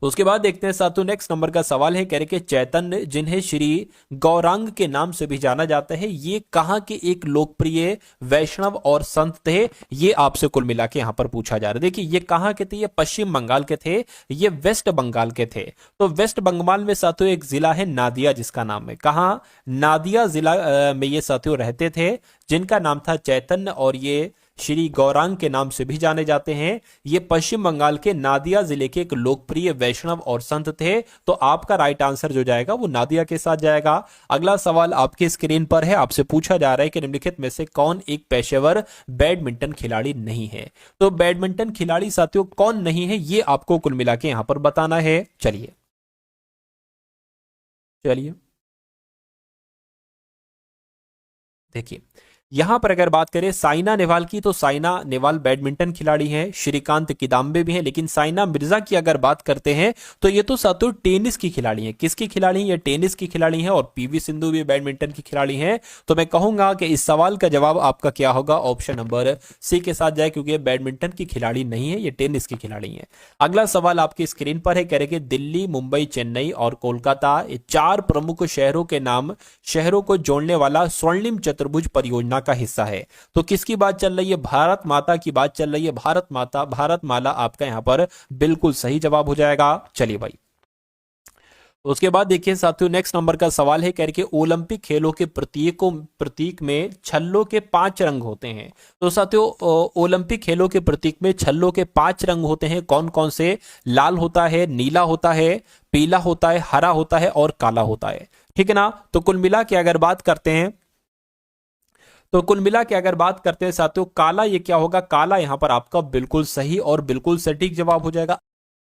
उसके बाद देखते हैं साथियों नेक्स्ट नंबर का सवाल है, कह रहे कि चैतन्य जिन्हें श्री गौरांग के नाम से भी जाना जाता है, ये कहां के एक लोकप्रिय वैष्णव और संत थे, ये आपसे कुल मिला के यहां पर पूछा जा रहा है। देखिए ये कहां के थे, ये पश्चिम बंगाल के थे, ये वेस्ट बंगाल के थे। तो वेस्ट बंगाल में साथियों एक जिला है नादिया जिसका नाम है, कहां, नादिया जिला में ये साथियों रहते थे, जिनका नाम था चैतन्य, और ये श्री गौरांग के नाम से भी जाने जाते हैं। ये पश्चिम बंगाल के नादिया जिले के एक लोकप्रिय वैष्णव और संत थे। तो आपका राइट आंसर जो जाएगा वो नादिया के साथ जाएगा। अगला सवाल आपकी स्क्रीन पर है, आपसे पूछा जा रहा है कि निम्नलिखित में से कौन एक पेशेवर बैडमिंटन खिलाड़ी नहीं है। तो बैडमिंटन खिलाड़ी साथियों कौन नहीं है, ये आपको कुल मिला के यहां पर बताना है। चलिए चलिए देखिए यहां पर अगर बात करें साइना नेहवाल की, तो साइना नेहवाल बैडमिंटन खिलाड़ी हैं, श्रीकांत किदाम्बे भी हैं। लेकिन साइना मिर्जा की अगर बात करते हैं तो ये तो सातों टेनिस की खिलाड़ी हैं। किसकी खिलाड़ी हैं, ये टेनिस की खिलाड़ी हैं। और पीवी सिंधु भी बैडमिंटन की खिलाड़ी हैं। तो मैं कहूंगा कि इस सवाल का जवाब आपका क्या होगा, ऑप्शन नंबर सी के साथ जाए, क्योंकि ये बैडमिंटन की खिलाड़ी नहीं है, ये टेनिस की खिलाड़ी है। अगला सवाल आपकी स्क्रीन पर है, कह रहे कि दिल्ली, मुंबई, चेन्नई और कोलकाता, ये 4 प्रमुख शहरों के नाम शहरों को जोड़ने वाला स्वर्णिम चतुर्भुज परियोजना का हिस्सा है। तो किसकी बात चल रही है, भारत माता की बात चल रही है। भारत माता, भारत माला आपका यहां पर बिल्कुल सही जवाब हो जाएगा। चलिए भाई उसके बाद देखिए साथियों नेक्स्ट नंबर का सवाल है, कह रहे कि ओलंपिक खेलों के प्रतीक में छल्लों के 5 रंग होते हैं। तो साथियों ओलंपिक खेलों के प्रतीक में छल्लों के 5 रंग होते हैं। कौन कौन से, लाल होता है, नीला होता है, पीला होता है, हरा होता है और काला होता है, ठीक है ना। तो कुल मिला के अगर बात करते हैं साथियों काला, ये क्या होगा, काला यहां पर आपका बिल्कुल सही और बिल्कुल सटीक जवाब हो जाएगा।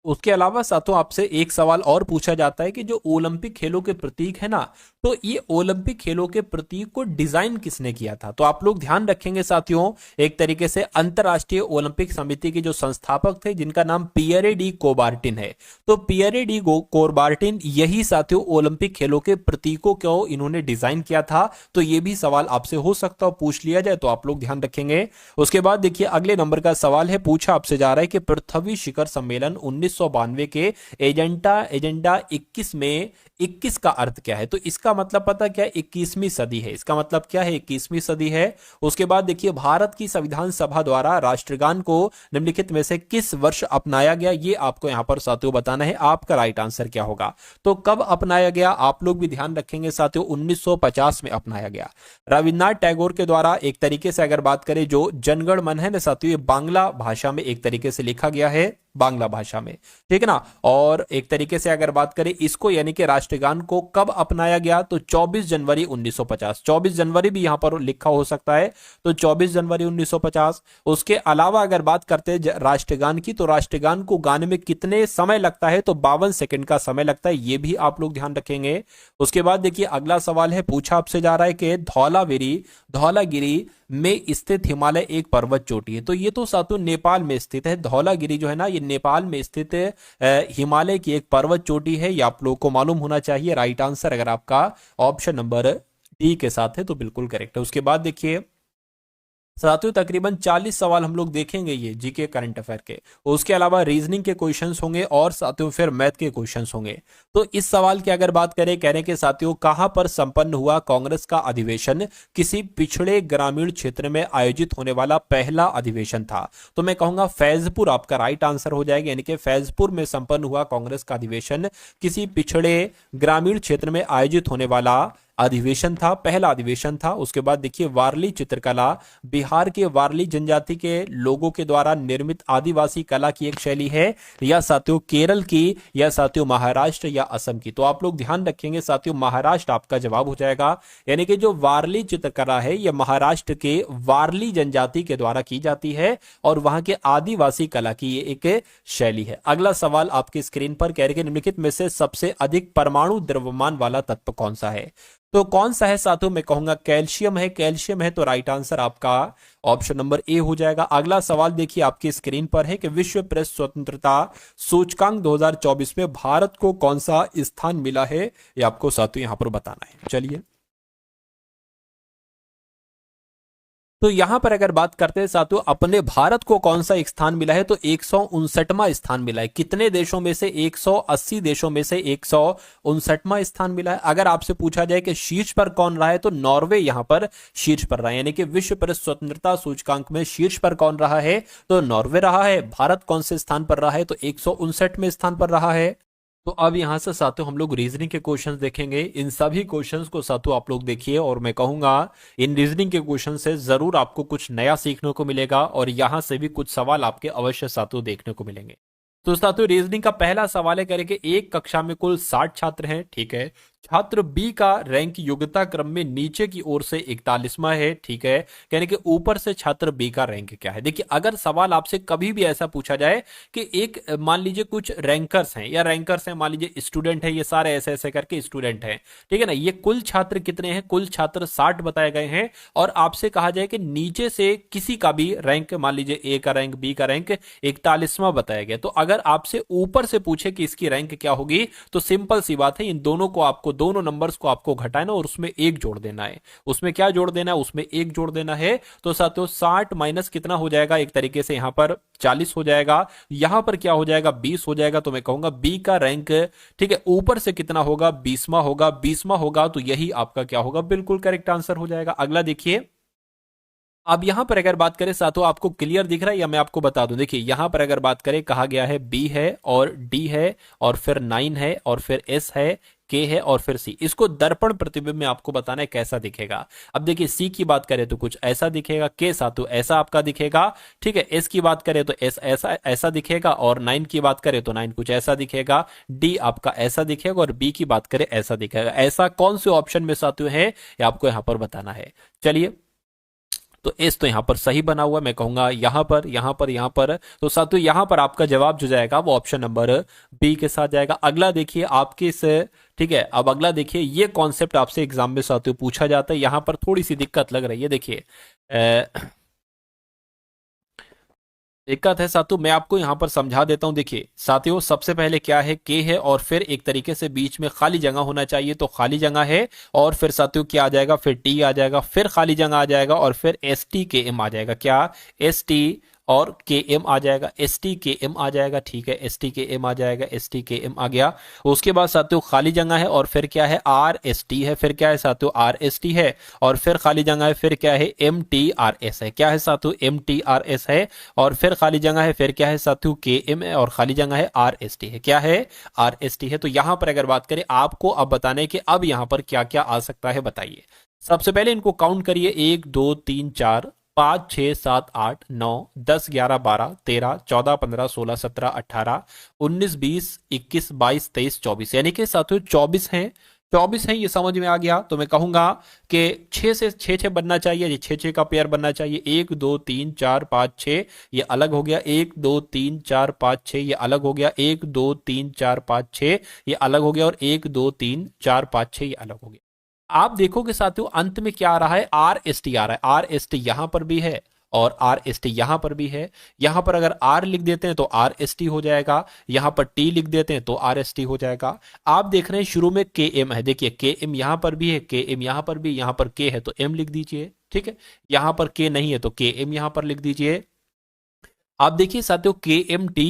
उसके अलावा साथियों आपसे एक सवाल और पूछा जाता है कि जो ओलंपिक खेलों के प्रतीक है ना, तो ये ओलंपिक खेलों के प्रतीक को डिजाइन किसने किया था। तो आप लोग ध्यान रखेंगे साथियों, एक तरीके से अंतरराष्ट्रीय ओलंपिक समिति के जो संस्थापक थे जिनका नाम पियरे डी कोबार्टिन है। तो पियरे डी कोबार्टिन यही साथियों ओलंपिक खेलों के प्रतीकों को इन्होंने डिजाइन किया था। तो ये भी सवाल आपसे हो सकता है, पूछ लिया जाए, तो आप लोग ध्यान रखेंगे। उसके बाद देखिए अगले नंबर का सवाल है, पूछा आपसे जा रहा है कि पृथ्वी शिखर सम्मेलन 1992 के एजेंडा 21 में 21 का अर्थ क्या है। तो इसका मतलब पता क्या है, 21वीं सदी है। इसका मतलब क्या है, 21वीं सदी है। उसके बाद देखिए भारत की संविधान सभा द्वारा राष्ट्रगान को निम्नलिखित में से किस वर्ष अपनाया गया, ये आपको यहां पर साथियों बताना है। आपका राइट आंसर क्या होगा, तो कब अपनाया गया, आप लोग भी ध्यान रखेंगे साथियों, 1950 में अपनाया गया। रविन्द्रनाथ टैगोर के द्वारा एक तरीके से अगर बात करें जो जनगण मन है ना साथियों, ये बांग्ला भाषा में एक तरीके से लिखा गया है, बांग्ला भाषा में, ठीक है ना। और एक तरीके से अगर बात करें इसको, यानी कि राष्ट्रगान को कब अपनाया गया, तो 24 जनवरी 1950। 24 जनवरी भी यहां पर लिखा हो सकता है, तो 24 जनवरी 1950। उसके अलावा अगर बात करते हैं राष्ट्रगान की, तो राष्ट्रगान को गाने में कितने समय लगता है, तो 52 सेकंड का समय लगता है, ये भी आप लोग ध्यान रखेंगे। उसके बाद देखिए अगला सवाल है, पूछा आपसे जा रहा है कि धौलागिरी में स्थित हिमालय एक पर्वत चोटी है। तो ये तो सातों नेपाल में स्थित है। धौलागिरी जो है ना, ये नेपाल में स्थित हिमालय की एक पर्वत चोटी है, ये आप लोगों को मालूम होना चाहिए। राइट आंसर अगर आपका ऑप्शन नंबर डी के साथ है तो बिल्कुल करेक्ट है। उसके बाद देखिए साथियों तकरीबन 40 सवाल हम लोग देखेंगे ये जीके करंट अफेयर के। उसके अलावा रीजनिंग के क्वेश्चंस होंगे और साथियों फिर मैथ के क्वेश्चंस होंगे। तो इस सवाल की अगर बात करें, कह रहे हैं कि साथियों कहां पर संपन्न हुआ कांग्रेस का अधिवेशन, किसी पिछड़े ग्रामीण क्षेत्र में आयोजित होने वाला पहला अधिवेशन था। तो मैं कहूंगा फैजपुर आपका राइट आंसर हो जाएगा, यानी कि फैजपुर में संपन्न हुआ कांग्रेस का अधिवेशन किसी पिछड़े ग्रामीण क्षेत्र में आयोजित होने वाला अधिवेशन था, पहला अधिवेशन था। उसके बाद देखिए वारली चित्रकला बिहार के वारली जनजाति के लोगों के द्वारा निर्मित आदिवासी कला की एक शैली है, या साथियों केरल की, या साथियों महाराष्ट्र या असम की। तो आप लोग ध्यान रखेंगे साथियों, महाराष्ट्र आपका जवाब हो जाएगा, यानी कि जो वारली चित्रकला है यह महाराष्ट्र के वारली जनजाति के द्वारा की जाती है और वहां के आदिवासी कला की ये एक शैली है। अगला सवाल आपकी स्क्रीन पर, कह रहे हैं निम्नलिखित में से सबसे अधिक परमाणु द्रव्यमान वाला तत्व कौन सा है। तो कौन सा है साथियों, मैं कहूंगा कैल्शियम है। कैल्शियम है तो राइट आंसर आपका ऑप्शन नंबर ए हो जाएगा। अगला सवाल देखिए आपकी स्क्रीन पर है कि विश्व प्रेस स्वतंत्रता सूचकांक 2024 में भारत को कौन सा स्थान मिला है, ये आपको साथियों यहां पर बताना है। चलिए तो यहां पर अगर बात करते हैं साथियों अपने भारत को कौन सा एक स्थान मिला है, तो 159वां स्थान मिला है। कितने देशों में से, 180 देशों में से 159वां स्थान मिला है। अगर आपसे पूछा जाए कि शीर्ष पर कौन रहा है, तो नॉर्वे यहां पर शीर्ष पर रहा है, यानी कि विश्व प्रेस स्वतंत्रता सूचकांक में शीर्ष पर कौन रहा है, तो नॉर्वे रहा है। भारत कौन से स्थान पर रहा है, तो 159वें स्थान पर रहा है। तो अब यहां से साथियों हम लोग रीजनिंग के क्वेश्चंस देखेंगे। इन सभी क्वेश्चंस को साथियों आप लोग देखिए, और मैं कहूंगा इन रीजनिंग के क्वेश्चन से जरूर आपको कुछ नया सीखने को मिलेगा, और यहां से भी कुछ सवाल आपके अवश्य साथियों देखने को मिलेंगे। तो साथियों रीजनिंग का पहला सवाल है, करेंगे एक कक्षा में कुल 60 छात्र हैं, ठीक है। छात्र बी का रैंक योग्यता क्रम में नीचे की ओर से 41वां है, ठीक है। कहने के ऊपर से छात्र बी का रैंक क्या है। देखिए अगर सवाल आपसे कभी भी ऐसा पूछा जाए कि एक मान लीजिए कुछ रैंकर्स हैं, या रैंकर्स हैं मान लीजिए स्टूडेंट है, ये सारे ऐसे ऐसे करके स्टूडेंट हैं, ठीक है ना। ये कुल छात्र कितने हैं, कुल छात्र 60 बताए गए हैं, और आपसे कहा जाए कि नीचे से किसी का भी रैंक, मान लीजिए ए का रैंक, बी का रैंक 41वां बताया गया। तो अगर आपसे ऊपर से पूछे कि इसकी रैंक क्या होगी, तो सिंपल सी बात है, इन दोनों को आपको, दोनों नंबर्स को आपको घटाना और उसमें एक जोड़ देना है। उसमें क्या जोड़ देना है, उसमें एक जोड़ देना है। तो साथियों 60 माइनस कितना हो जाएगा, एक तरीके से यहां पर 40 हो जाएगा, यहां पर क्या हो जाएगा, 20 हो जाएगा। तो मैं कहूंगा बी का रैंक, ठीक है, ऊपर से कितना होगा, 20वां होगा। 20वां होगा तो यही आपका क्या होगा, बिल्कुल करेक्ट आंसर हो जाएगा। अगला देखिए, अब यहां पर अगर बात करें साथियों, आपको क्लियर दिख रहा है या मैं आपको बता दूं। देखिए यहां पर अगर बात करें, कहा गया है बी है और डी है और फिर 9 है और फिर एस है, के है और फिर सी। इसको दर्पण प्रतिबिंब में आपको बताना है कैसा दिखेगा। अब देखिए सी की बात करें तो कुछ ऐसा दिखेगा, के साथियों ऐसा आपका दिखेगा, ठीक है। एस की बात करें तो एस ऐसा ऐसा दिखेगा, और 9 की बात करें तो 9 कुछ ऐसा दिखेगा, डी आपका ऐसा दिखेगा, और बी की बात करें ऐसा दिखेगा। ऐसा कौन से ऑप्शन में साथियों है, ये आपको यहां पर बताना है। चलिए तो एस तो यहां पर सही बना हुआ, मैं कहूंगा यहां पर, यहां पर, यहां पर। तो साथियों यहां पर आपका जवाब जो जाएगा वो ऑप्शन नंबर बी के साथ जाएगा। अगला देखिए आपके इस, ठीक है, अब अगला देखिए, ये कॉन्सेप्ट आपसे एग्जाम में साथियों पूछा जाता है, यहां पर थोड़ी सी दिक्कत लग रही है। देखिए दिक्कत है साथियों, मैं आपको यहां पर समझा देता हूं। देखिए साथियों सबसे पहले क्या है, के है और फिर एक तरीके से बीच में खाली जगह होना चाहिए, तो खाली जगह है, और फिर साथियों क्या आ जाएगा, फिर टी आ जाएगा, फिर खाली जगह आ जाएगा, और फिर एस टी के एम आ जाएगा। क्या, एस टी और के एम आ जाएगा, एस टी के एम आ जाएगा, ठीक है, एस टी के एम आ जाएगा, एस टी के एम आ गया। उसके बाद साथियों खाली जगह है, और फिर क्या है, आर एस टी है, फिर क्या है साथियों, आर एस टी है, और फिर खाली जगह है, फिर क्या है, एम टी आर एस है। क्या है साथियों, एम टी आर एस है, और फिर खाली जगह है, फिर क्या है साथियों, के एम है, और खाली जगह है आर एस टी है। क्या है, आर एस टी है। तो यहां पर अगर बात करें, आपको अब बताने कि अब यहां पर क्या क्या आ सकता है, बताइए। सबसे पहले इनको काउंट करिए, 1 2 3 4 5 6 7 8 9 10 11 12 13 14 15 16 17 18 19 20 21 22 23 24, यानी कि साथियों 24 हैं। 24 है, ये समझ में आ गया। तो मैं कहूंगा कि 6 से 6 6 बनना चाहिए, ये 6 6 का पेयर बनना चाहिए। 1 2 3 4 5 6 ये अलग हो गया, 1 2 3 4 5 6 ये अलग हो गया, 1 2 3 4 5 6 ये अलग हो गया, और 1 2 3 4 5 6 ये अलग हो गया। आप देखोगे साथियों अंत में क्या आ रहा है, आर एस टी आ रहा है। आर एस टी यहां पर भी है और आर एस टी यहां पर भी है। यहां पर अगर आर लिख देते हैं तो आर एस टी हो जाएगा, यहां पर टी लिख देते हैं तो आर एस टी हो जाएगा। आप देख रहे हैं शुरू में के एम है, देखिए के एम यहां पर भी है, के एम यहां पर भी, यहां पर के है तो एम लिख दीजिए, ठीक है। यहां पर के नहीं है तो के एम यहां पर लिख दीजिए। आप देखिए साथियों K M T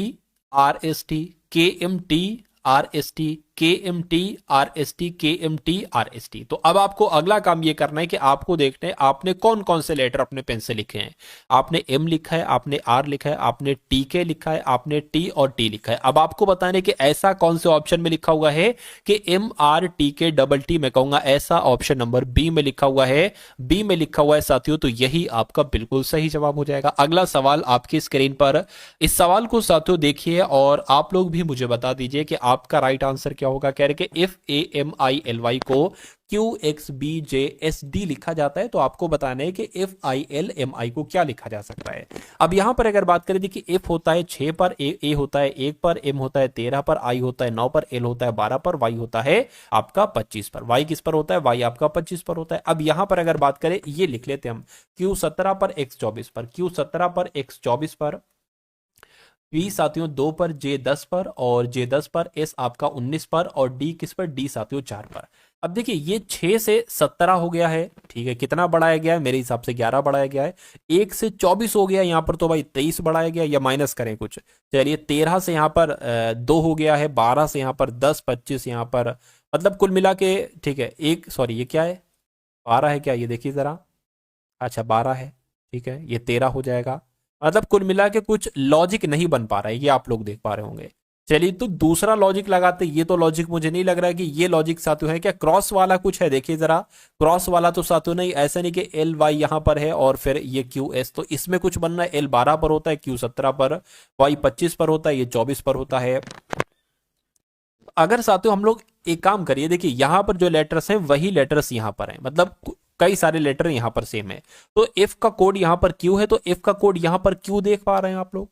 R S T, K M T R S T, K M T R S T, K M T R S T. तो अब आपको अगला काम ये करना है कि आपको देखना है आपने कौन कौन से लेटर अपने पेन से लिखे हैं। आपने एम लिखा है, आपने आर लिखा है, आपने टी के लिखा है, आपने टी और टी लिखा है। अब आपको बताना है कि ऐसा कौन से ऑप्शन में लिखा हुआ है कि एम आर टी के डबल टी, मैं कहूंगा ऐसा ऑप्शन नंबर बी में लिखा हुआ है। बी में लिखा हुआ है साथियों, तो यही आपका बिल्कुल सही जवाब हो जाएगा। अगला सवाल आपकी स्क्रीन पर, इस सवाल को साथियों देखिए और आप लोग भी मुझे बता दीजिए कि आपका राइट आंसर क्या होगा। कह रहे कि if A M I L Y को Q X B J S D लिखा जाता है तो आपको बताना है कि if I L M I को क्या लिखा जा सकता है। अब यहां पर अगर बात करें, देखिए इफ होता है 6 पर, ए होता है 1 पर, एम होता है 13 पर, आई होता है 9 पर, एल होता है 12 पर, वाई होता है आपका 25 पर। वाई किस पर होता है, वाई आपका 25 पर होता है। अब यहां पर अगर बात करें, ये लिख लेते हैं हम क्यू 17 पर, एक्स 24 पर, क्यू 17 पर, एक्स 24 पर, बी साथियों 2 पर, जे 10 पर और जे 10 पर, एस आपका 19 पर और डी किस पर, डी साथियों 4 पर। अब देखिए ये 6 से 17 हो गया है, ठीक है। कितना बढ़ाया गया है, मेरे हिसाब से 11 बढ़ाया गया है। 1 से 24 हो गया यहाँ पर, तो भाई 23 बढ़ाया गया, या माइनस करें कुछ, चलिए 13 से यहाँ पर 2 हो गया है, 12 से यहाँ पर 10, 25 यहाँ पर, मतलब कुल मिला के, ठीक है। एक सॉरी ये क्या है, 12 है क्या, ये देखिए जरा, अच्छा 12 है, ठीक है। ये 13 हो जाएगा, मतलब कुल मिला के कुछ लॉजिक नहीं बन पा रहा है, ये आप लोग देख पा रहे होंगे। चलिए तो दूसरा लॉजिक लगाते, ये तो लॉजिक मुझे नहीं लग रहा है कि ये लॉजिक साथियों है क्या। क्रॉस वाला कुछ है, देखिए जरा, क्रॉस वाला तो साथियों नहीं, ऐसा नहीं कि एल वाई यहां पर है और फिर ये क्यू एस, तो इसमें कुछ बनना है। एल 12 पर होता है, क्यू 17 पर, वाई 25 पर होता है, ये 24 पर होता है। अगर साथियों हम लोग एक काम करिए, देखिए यहां पर जो लेटर्स हैं वही लेटर्स यहां पर हैं, मतलब कई सारे लेटर यहां पर सेम है। तो एफ का कोड यहां पर क्यू है, तो एफ का कोड यहां पर क्यू देख पा रहे हैं आप लोग।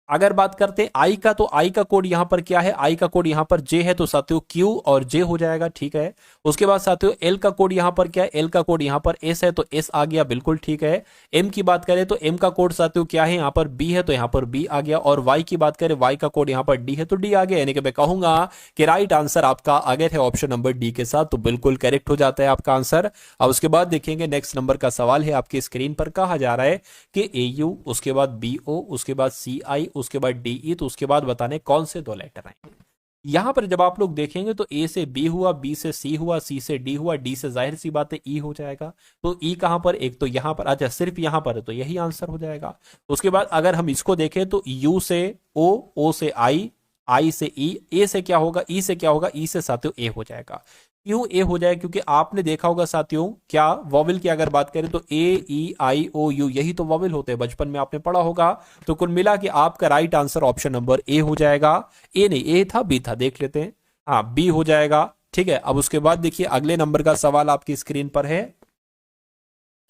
अगर बात करते हैं आई का, तो आई का कोड यहां पर क्या है, आई का कोड यहां पर जे है, तो साथियों क्यू और जे हो जाएगा, ठीक है। उसके बाद साथियों एल का कोड यहां पर क्या है, एल का कोड यहां पर एस है, तो एस आ गया, बिल्कुल ठीक है। एम की बात करें तो एम का कोड साथियों क्या है, यहां पर बी है, तो यहां पर बी आ गया। और वाई की बात करें, वाई का कोड यहां पर डी है, तो डी आ गया। यानी कि मैं कहूंगा कि राइट आंसर आपका अगर है ऑप्शन नंबर डी के साथ, तो बिल्कुल करेक्ट हो जाता है आपका आंसर। अब उसके बाद देखेंगे नेक्स्ट नंबर का सवाल है आपकी स्क्रीन पर, कहा जा रहा है कि ए यू, उसके बाद बी ओ, उसके बाद सी आई, उसके बाद डी ई, तो उसके बाद बताने कौन से 2 लेटर आए। यहां पर जब आप लोग देखेंगे तो ए से बी हुआ, बी से सी हुआ, सी से डी हुआ, डी से जाहिर सी बात है ई हो जाएगा। तो ई कहां पर, एक तो यहां पर, अच्छा सिर्फ यहां पर है, तो यही आंसर हो जाएगा। उसके बाद अगर हम इसको देखें तो यू से ओ, ओ से आई से ई, ए से क्या होगा, ई से क्या होगा, ई से साथियों ए हो जाएगा। क्यों ए हो जाए, क्योंकि आपने देखा होगा साथियों, क्या वॉवेल की अगर बात करें तो ए ई आई ओ यू, यही तो वॉवेल होते हैं, बचपन में आपने पढ़ा होगा। तो कुल मिला के आपका right answer option number A हो जाएगा। ए नहीं, ए था, बी था, देख लेते हैं, हाँ बी हो जाएगा, ठीक है। अब उसके बाद देखिए अगले नंबर का सवाल आपकी स्क्रीन पर है।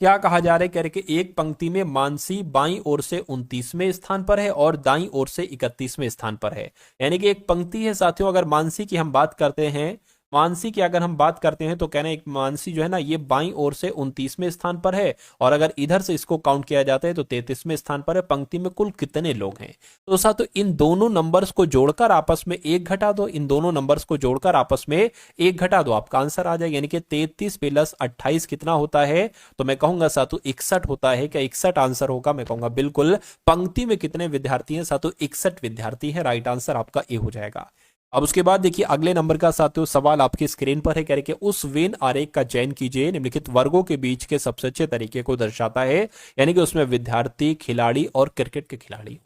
क्या कहा जा रहा है, कह रहे कि एक पंक्ति में मानसी बाईं ओर से 29वें स्थान पर है और दाईं ओर से 31वें स्थान पर है। यानी कि एक पंक्ति है साथियों, अगर मानसी की हम बात करते हैं, मानसी की अगर हम बात करते हैं तो कहना है एक मानसी जो है ना, ये बाईं ओर से 29वें स्थान पर है, और अगर इधर से इसको काउंट किया जाता है तो 33वें स्थान पर है। पंक्ति में कुल कितने लोग हैं, तो साथियों इन दोनों नंबर्स को जोड़कर आपस में 1 घटा दो, इन दोनों नंबर्स को जोड़कर आपस में 1 घटा दो, आपका आंसर आ जाएगा। यानी कि 33 + 28 कितना होता है, तो मैं कहूंगा साथियों 61 होता है। क्या 61 आंसर होगा, मैं कहूंगा बिल्कुल। पंक्ति में कितने विद्यार्थी हैं साथियों, 61 विद्यार्थी हैं, राइट आंसर आपका ए हो जाएगा। अब उसके बाद देखिए अगले नंबर का साथियों सवाल आपकी स्क्रीन पर है, कह रहे कि उस वेन आरेख का चयन कीजिए, निम्नलिखित वर्गों के बीच के सबसे अच्छे तरीके को दर्शाता है। यानी कि उसमें विद्यार्थी, खिलाड़ी और क्रिकेट के खिलाड़ी।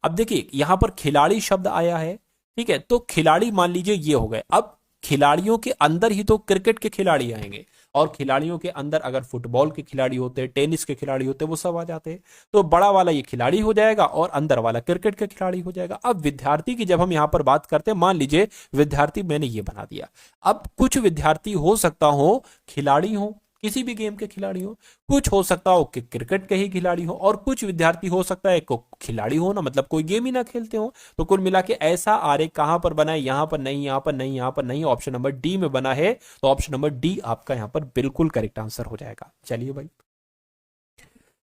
अब देखिए यहां पर खिलाड़ी शब्द आया है, ठीक है, तो खिलाड़ी मान लीजिए ये हो गए। अब खिलाड़ियों के अंदर ही तो क्रिकेट के खिलाड़ी आएंगे, और खिलाड़ियों के अंदर अगर फुटबॉल के खिलाड़ी होते, टेनिस के खिलाड़ी होते, वो सब आ जाते। तो बड़ा वाला ये खिलाड़ी हो जाएगा और अंदर वाला क्रिकेट के खिलाड़ी हो जाएगा। अब विद्यार्थी की जब हम यहां पर बात करते हैं, मान लीजिए विद्यार्थी मैंने ये बना दिया। अब कुछ विद्यार्थी हो सकता हो खिलाड़ी हो, किसी भी गेम के खिलाड़ी हो, कुछ हो सकता हो कि क्रिकेट के ही खिलाड़ी हो, और कुछ विद्यार्थी हो सकता है को खिलाड़ी हो ना, मतलब कोई गेम ही ना खेलते हो। तो कुल मिला के ऐसा आरेख कहां पर बना है, यहां पर नहीं, यहां पर नहीं, यहां पर नहीं, ऑप्शन नंबर डी में बना है। तो ऑप्शन नंबर डी आपका यहां पर बिल्कुल करेक्ट आंसर हो जाएगा। चलिए भाई,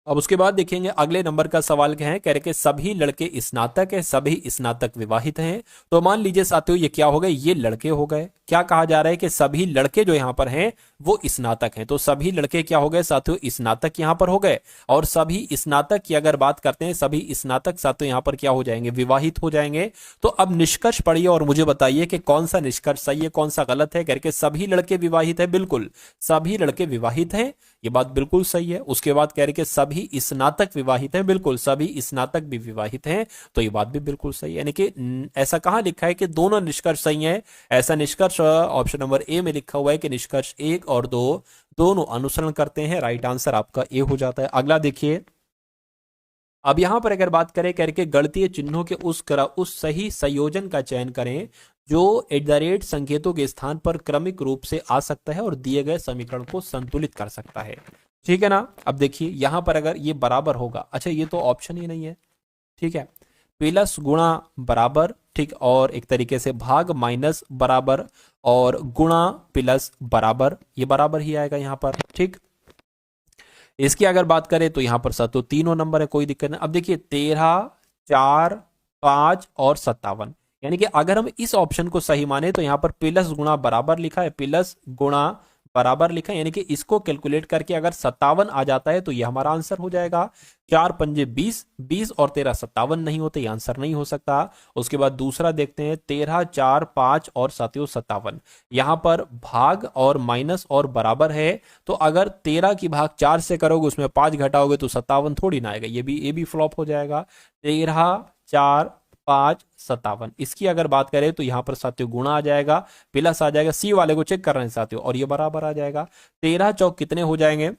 अब उसके बाद देखेंगे अगले नंबर का सवाल क्या है। कह रहे कि सभी लड़के स्नातक है, सभी स्नातक विवाहित हैं। तो मान लीजिए साथियों ये क्या हो गए, ये लड़के हो गए। क्या कहा जा रहा है कि सभी लड़के जो यहां पर हैं वो स्नातक हैं। तो सभी लड़के क्या हो गए साथियों, स्नातक यहां पर हो गए। और सभी स्नातक की अगर बात करते हैं, सभी स्नातक साथियों यहां पर क्या हो जाएंगे, विवाहित हो जाएंगे। तो अब निष्कर्ष पढ़िए और मुझे बताइए कि कौन सा निष्कर्ष सही है, कौन सा गलत है। करके सभी लड़के विवाहित है, बिल्कुल सभी लड़के विवाहित हैं, ये बात बिल्कुल सही है। उसके बाद कह रहे कि सभी स्नातक विवाहित हैं, बिल्कुल सभी स्नातक भी विवाहित हैं, तो ये बात भी बिल्कुल सही है। यानी कि ऐसा कहां लिखा है कि दोनों निष्कर्ष सही है, ऐसा निष्कर्ष ऑप्शन नंबर ए में लिखा हुआ है कि निष्कर्ष 1 और 2 दोनों अनुसरण करते हैं। राइट आंसर आपका ए हो जाता है। अगला देखिए, अब यहां पर अगर बात करें करके गणितीय चिन्हों के उस सही संयोजन का चयन करें जो @ संकेतों के स्थान पर क्रमिक रूप से आ सकता है और दिए गए समीकरण को संतुलित कर सकता है। ठीक है ना। अब देखिए यहां पर अगर ये बराबर होगा, अच्छा ये तो ऑप्शन ही नहीं है, ठीक है, प्लस गुणा बराबर, ठीक, और एक तरीके से भाग माइनस बराबर और गुणा प्लस बराबर, ये बराबर ही आएगा यहां पर। ठीक, इसकी अगर बात करें तो यहां पर तो तीनों नंबर है, कोई दिक्कत नहीं। अब देखिए 13, 4, 5 और 57, यानी कि अगर हम इस ऑप्शन को सही माने तो यहां पर प्लस गुणा बराबर लिखा है, प्लस गुणा बराबर लिखा है, यानी कि इसको कैलकुलेट करके अगर 57 आ जाता है तो ये हमारा आंसर हो जाएगा। 4 पंजे 20, 20 और 13 57 नहीं होते, ये आंसर नहीं हो सकता। उसके बाद दूसरा देखते हैं 13, 4, 5 और 57, यहां पर भाग और माइनस और बराबर है। तो अगर 13 की भाग 4 से करोगे, उसमें 5 घटाओगे तो 57 थोड़ी ना आएगा, ये भी फ्लॉप हो जाएगा। 13, 4, 5, 57, इसकी अगर बात करें तो यहां पर साथियों गुणा आ जाएगा, प्लस आ जाएगा, सी वाले को चेक कर रहे हैं साथियों, और ये बराबर आ जाएगा। 13 चौक कितने हो जाएंगे,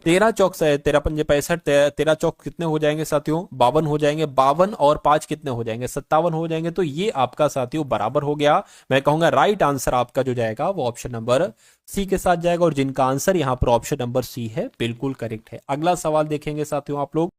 13 चौक से 13 पंजे 65, 13 चौक कितने हो जाएंगे साथियों, 52 हो जाएंगे। 52 और 5 कितने हो जाएंगे, 57 हो जाएंगे। तो ये आपका साथियों बराबर हो गया। मैं कहूंगा राइट आंसर आपका जो जाएगा वो ऑप्शन नंबर सी के साथ जाएगा, और जिनका आंसर यहां पर ऑप्शन नंबर सी है बिल्कुल करेक्ट है। अगला सवाल देखेंगे साथियों आप लोग।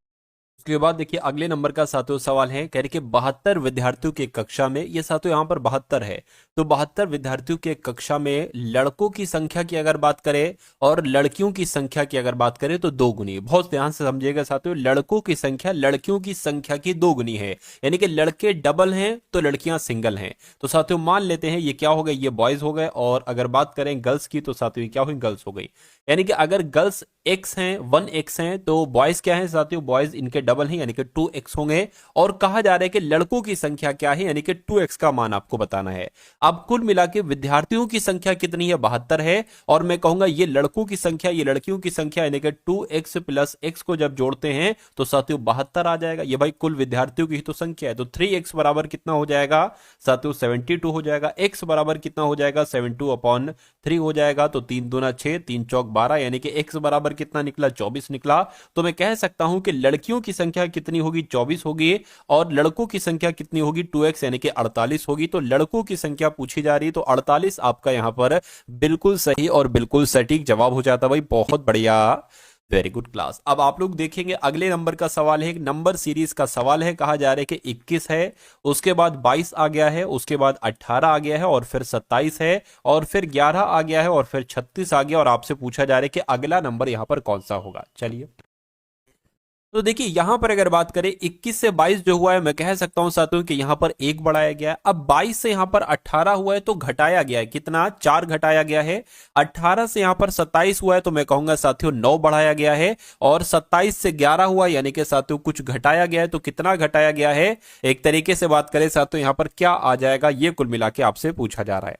उसके बाद देखिए अगले नंबर का साथियों सवाल है, कह रहे कि 72 विद्यार्थियों की कक्षा में, ये साथियों यहां पर 72 है, तो 72 विद्यार्थियों की कक्षा में लड़कों की संख्या की अगर बात करें और लड़कियों की संख्या की अगर बात करें तो 2 गुनी है। बहुत ध्यान से समझिएगा साथियों, लड़कों की संख्या लड़कियों की संख्या की 2 गुनी है, यानी कि लड़के डबल हैं तो लड़कियां सिंगल हैं। तो साथियों मान लेते हैं ये क्या हो गए, ये बॉयज हो गए, और अगर बात करें गर्ल्स की तो साथियों क्या हुई, गर्ल्स हो गई। यानी कि अगर गर्ल्स x हैं, 1x हैं, तो बॉयज क्या है साथियों, बॉयज इनके डबल हैं, यानी कि 2x होंगे। और कहा जा रहा है कि लड़कों की संख्या क्या है, यानी कि 2x का मान आपको बताना है। अब कुल मिला के विद्यार्थियों की संख्या कितनी है, 72 है, और मैं कहूंगा ये लड़कों की संख्या, ये लड़कियों की संख्या, यानी कि 2x प्लस x को जब जोड़ते हैं तो साथियों 72 आ जाएगा। ये भाई कुल विद्यार्थियों की तो संख्या है, तो 3x बराबर कितना हो जाएगा साथियों, 72 हो जाएगा। x बराबर कितना हो जाएगा, 72/3 हो जाएगा। तो 3 दूना 6, 3 चौक 12, यानी कि x बराबर कितना निकला, 24 निकला। तो मैं कह सकता हूं कि लड़कियों की संख्या कितनी होगी, 24 होगी, और लड़कों की संख्या कितनी होगी, 2x यानी कि 48 होगी। तो लड़कों की संख्या पूछी जा रही है, तो 48 आपका यहां पर बिल्कुल सही और बिल्कुल सटीक जवाब हो जाता भाई। बहुत बढ़िया, वेरी गुड क्लास। अब आप लोग देखेंगे अगले नंबर का सवाल है, नंबर सीरीज का सवाल है। कहा जा रहा है कि 21 है, उसके बाद 22 आ गया है, उसके बाद 18 आ गया है, और फिर 27 है, और फिर 11 आ गया है, और फिर 36 आ गया, और आपसे पूछा जा रहा है कि अगला नंबर यहां पर कौन सा होगा। चलिए तो देखिए यहां पर अगर बात करें 21 से 22 जो हुआ है, मैं कह सकता हूं साथियों कि यहां पर 1 बढ़ाया गया है। अब 22 से यहां पर 18 हुआ है तो घटाया गया है, कितना, 4 घटाया गया है। 18 से यहां पर 27 हुआ है तो मैं कहूंगा साथियों 9 बढ़ाया गया है, और 27 से 11 हुआ यानी कि साथियों कुछ घटाया गया है। तो कितना घटाया गया है, एक तरीके से बात करें साथियों यहां पर क्या आ जाएगा, ये कुल मिला के आपसे पूछा जा रहा है।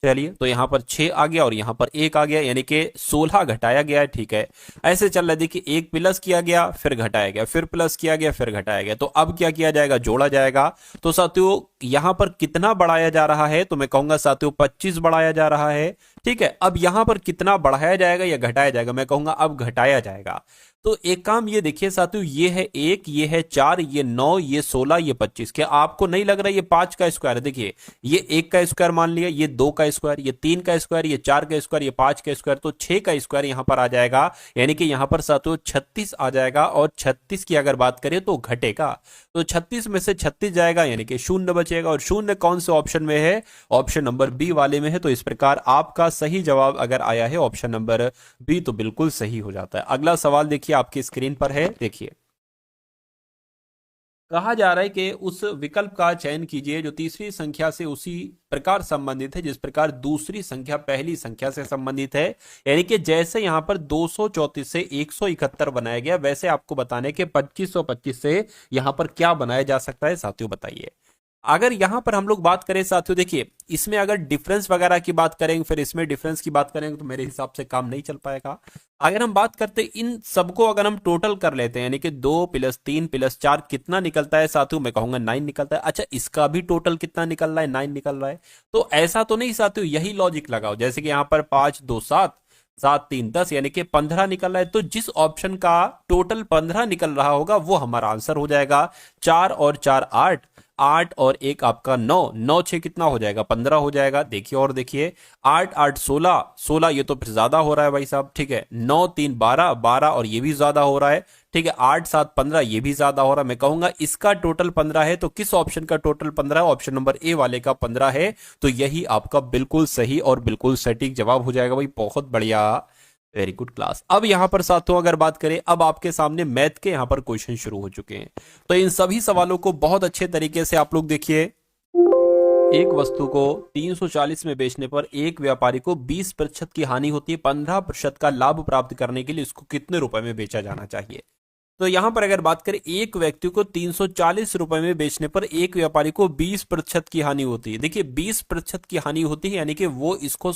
चलिए, तो यहाँ पर 6 आ गया और यहाँ पर 1 आ गया, यानी कि 16 घटाया गया है। ठीक है, ऐसे चल रहा है। देखिए, एक प्लस किया गया, फिर घटाया गया, फिर प्लस किया गया, फिर घटाया गया। तो अब क्या किया जाएगा, जोड़ा जाएगा। तो साथियों यहाँ पर कितना बढ़ाया जा रहा है, तो मैं कहूंगा साथियों 25 बढ़ाया जा रहा है। ठीक है, अब यहाँ पर कितना बढ़ाया जाएगा या घटाया जाएगा, मैं कहूंगा अब घटाया जाएगा। तो एक काम ये देखिए साथियों, ये है 1, ये है 4, ये 9, ये 16, ये 25। क्या आपको नहीं लग रहा है ये 5 का स्क्वायर है? देखिए, ये 1 का स्क्वायर मान लिया, ये 2 का स्क्वायर, ये 3 का स्क्वायर, ये 4 का स्क्वायर, ये 5 का स्क्वायर, तो 6 का स्क्वायर यहां पर आ जाएगा। यानी कि यहां पर साथियों 36 आ जाएगा। और 36 की अगर बात करें तो घटेगा, तो 36 में से 36 जाएगा, यानी कि शून्य बचेगा। और शून्य कौन से ऑप्शन में है, ऑप्शन नंबर बी वाले में है। तो इस प्रकार आपका सही जवाब अगर आया है ऑप्शन नंबर बी, तो बिल्कुल सही हो जाता है। अगला सवाल देखिए आपकी स्क्रीन पर है, देखिए कहा जा रहा है कि उस विकल्प का चयन कीजिए जो तीसरी संख्या से उसी प्रकार संबंधित है जिस प्रकार दूसरी संख्या पहली संख्या से संबंधित है। यानी कि जैसे यहां पर 234 से 171 बनाया गया, वैसे आपको बताने के 2525 से यहां पर क्या बनाया जा सकता है। साथियों बताइए, अगर यहां पर हम लोग बात करें साथियों, देखिए इसमें अगर डिफरेंस वगैरह की बात करेंगे, फिर इसमें डिफरेंस की बात करेंगे, तो मेरे हिसाब से काम नहीं चल पाएगा। अगर हम बात करते इन सबको अगर हम टोटल कर लेते हैं, यानी कि 2 + 3 + 4 कितना निकलता है साथियों, मैं कहूंगा 9 निकलता है। अच्छा, इसका भी टोटल कितना निकल रहा है, 9 निकल रहा है। तो ऐसा तो नहीं साथियों, यही लॉजिक लगाओ। जैसे कि यहां पर 5 2 7, 7 3 10, यानी कि 15 निकल रहा है। तो जिस ऑप्शन का टोटल 15 निकल रहा होगा वो हमारा आंसर हो जाएगा। 4 और 4 8, 8 और 1 आपका 9, 9 6 कितना हो जाएगा, 15 हो जाएगा। देखिए और देखिए, 8 8 16, 16 ये तो फिर ज्यादा हो रहा है भाई साहब। ठीक है, 9 3 12, 12 और ये भी ज्यादा हो रहा है। ठीक है, 8 7 15 ये भी ज्यादा हो रहा है। मैं कहूंगा इसका टोटल 15 है। तो किस ऑप्शन का टोटल 15 है, ऑप्शन नंबर ए वाले का 15 है। तो यही आपका बिल्कुल सही और बिल्कुल सटीक जवाब हो जाएगा भाई। बहुत बढ़िया, वेरी गुड क्लास। अब यहां पर साथियों अगर बात करें, अब आपके सामने मैथ के यहां पर क्वेश्चन शुरू हो चुके हैं। तो इन सभी सवालों को बहुत अच्छे तरीके से आप लोग देखिए। एक वस्तु को 340 में बेचने पर एक व्यापारी को 20% की हानि होती है। 15% का लाभ प्राप्त करने के लिए इसको कितने रुपए में बेचा जाना चाहिए। तो यहां पर अगर बात करें, एक व्यक्ति को 340 रुपए में बेचने पर एक व्यापारी को 20% की हानि होती है। देखिए 20% की हानि होती है, यानी कि वो इसको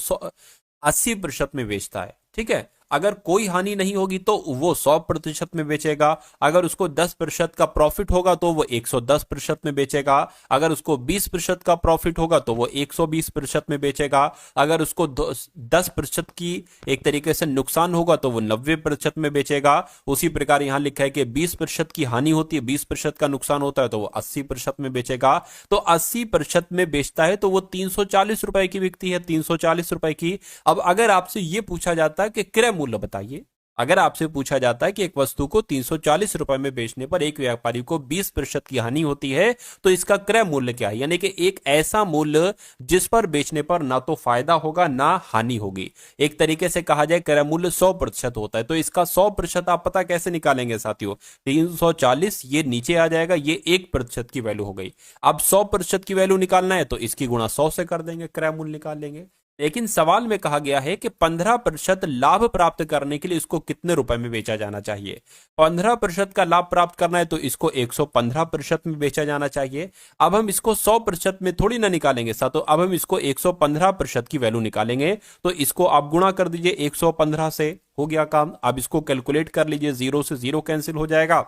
80% में बेचता है। ठीक है, अगर कोई हानि नहीं होगी तो वो 100% में बेचेगा। अगर उसको 10% का प्रॉफिट होगा तो वो 110% में बेचेगा। अगर उसको 20% का प्रॉफिट होगा तो वो 120% में बेचेगा। अगर उसको 10% की एक तरीके से नुकसान होगा तो वो 90% में बेचेगा। उसी प्रकार यहां लिखा है कि 20% की हानि होती है, 20% का नुकसान होता है तो वो 80% में बेचेगा। तो 80% में बेचता है तो वो 340 रुपए की बिकती है, 340 रुपए की। अब अगर आपसे यह पूछा जाता है कि क्रय मूल्य बताइए, अगर आपसे पूछा जाता है कि एक वस्तु को 340 रुपए में बेचने पर एक व्यापारी को 20% की हानि होती है, तो इसका क्रय मूल्य क्या है, यानी कि एक ऐसा मूल्य जिस पर बेचने पर ना तो फायदा होगा ना हानि होगी। एक तरीके से कहा जाए क्रय मूल्य 100% होता है। तो इसका 100% आप पता कैसे निकालेंगे साथियों, 340 ये नीचे आ जाएगा, ये 1% की वैल्यू हो गई। अब 100% की वैल्यू निकालना है तो इसकी गुणा 100 से कर देंगे, क्रय मूल्य निकाल लेंगे। लेकिन सवाल में कहा गया है कि 15% लाभ प्राप्त करने के लिए इसको कितने रुपए में बेचा जाना चाहिए। 15% का लाभ प्राप्त करना है तो इसको 115% में बेचा जाना चाहिए। अब हम इसको 100% में थोड़ी ना निकालेंगे साथों, अब हम इसको 115% की वैल्यू निकालेंगे। तो इसको आप गुणा कर दीजिए 115 से, हो गया काम। अब इसको कैलकुलेट कर लीजिए, 0 से 0 कैंसिल हो जाएगा।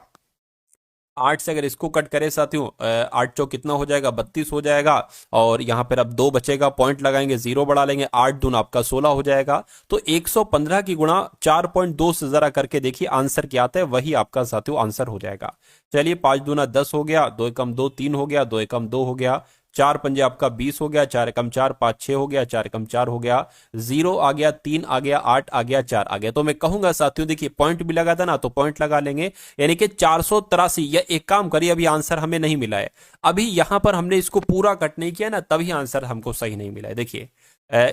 8 से अगर इसको कट करें साथियों, 8 चौक कितना हो जाएगा, 32 हो जाएगा। और यहां पर अब 2 बचेगा, पॉइंट लगाएंगे, 0 बढ़ा लेंगे, 8 दूना आपका 16 हो जाएगा। तो 115 की गुणा 4.2 से जरा करके देखिए आंसर क्या आता है, वही आपका साथियों आंसर हो जाएगा। चलिए 5 दूना 10 हो गया, 2 एकम 2 3 हो गया, 2 एकम 2 हो गया, 4 पंजे आपका 20 हो गया, 4 एकम 4 5 6 हो गया, 4 एकम 4 हो गया, 0 आ गया, 3 आ गया, 8 आ गया, 4 आ गया। तो मैं कहूंगा साथियों, देखिए पॉइंट भी लगा था ना, तो पॉइंट लगा लेंगे, यानी कि 483। या एक काम करिए, अभी आंसर हमें नहीं मिला है, अभी यहां पर हमने इसको पूरा कट नहीं किया ना, तभी आंसर हमको सही नहीं मिला है। देखिए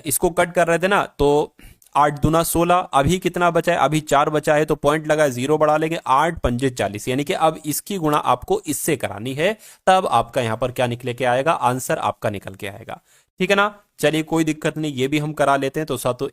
इसको कट कर रहे थे ना, तो 8 दूना 16, अभी कितना बचा है, अभी 4 बचा है, तो पॉइंट लगा, 0 बढ़ा लेंगे, 8 पंजे 40, यानी कि अब इसकी गुणा आपको इससे करानी है, तब आपका यहां पर क्या निकले के आएगा, आंसर आपका निकल के आएगा। ठीक है ना, चलिए कोई दिक्कत नहीं, ये भी हम करा लेते हैं। तो साथों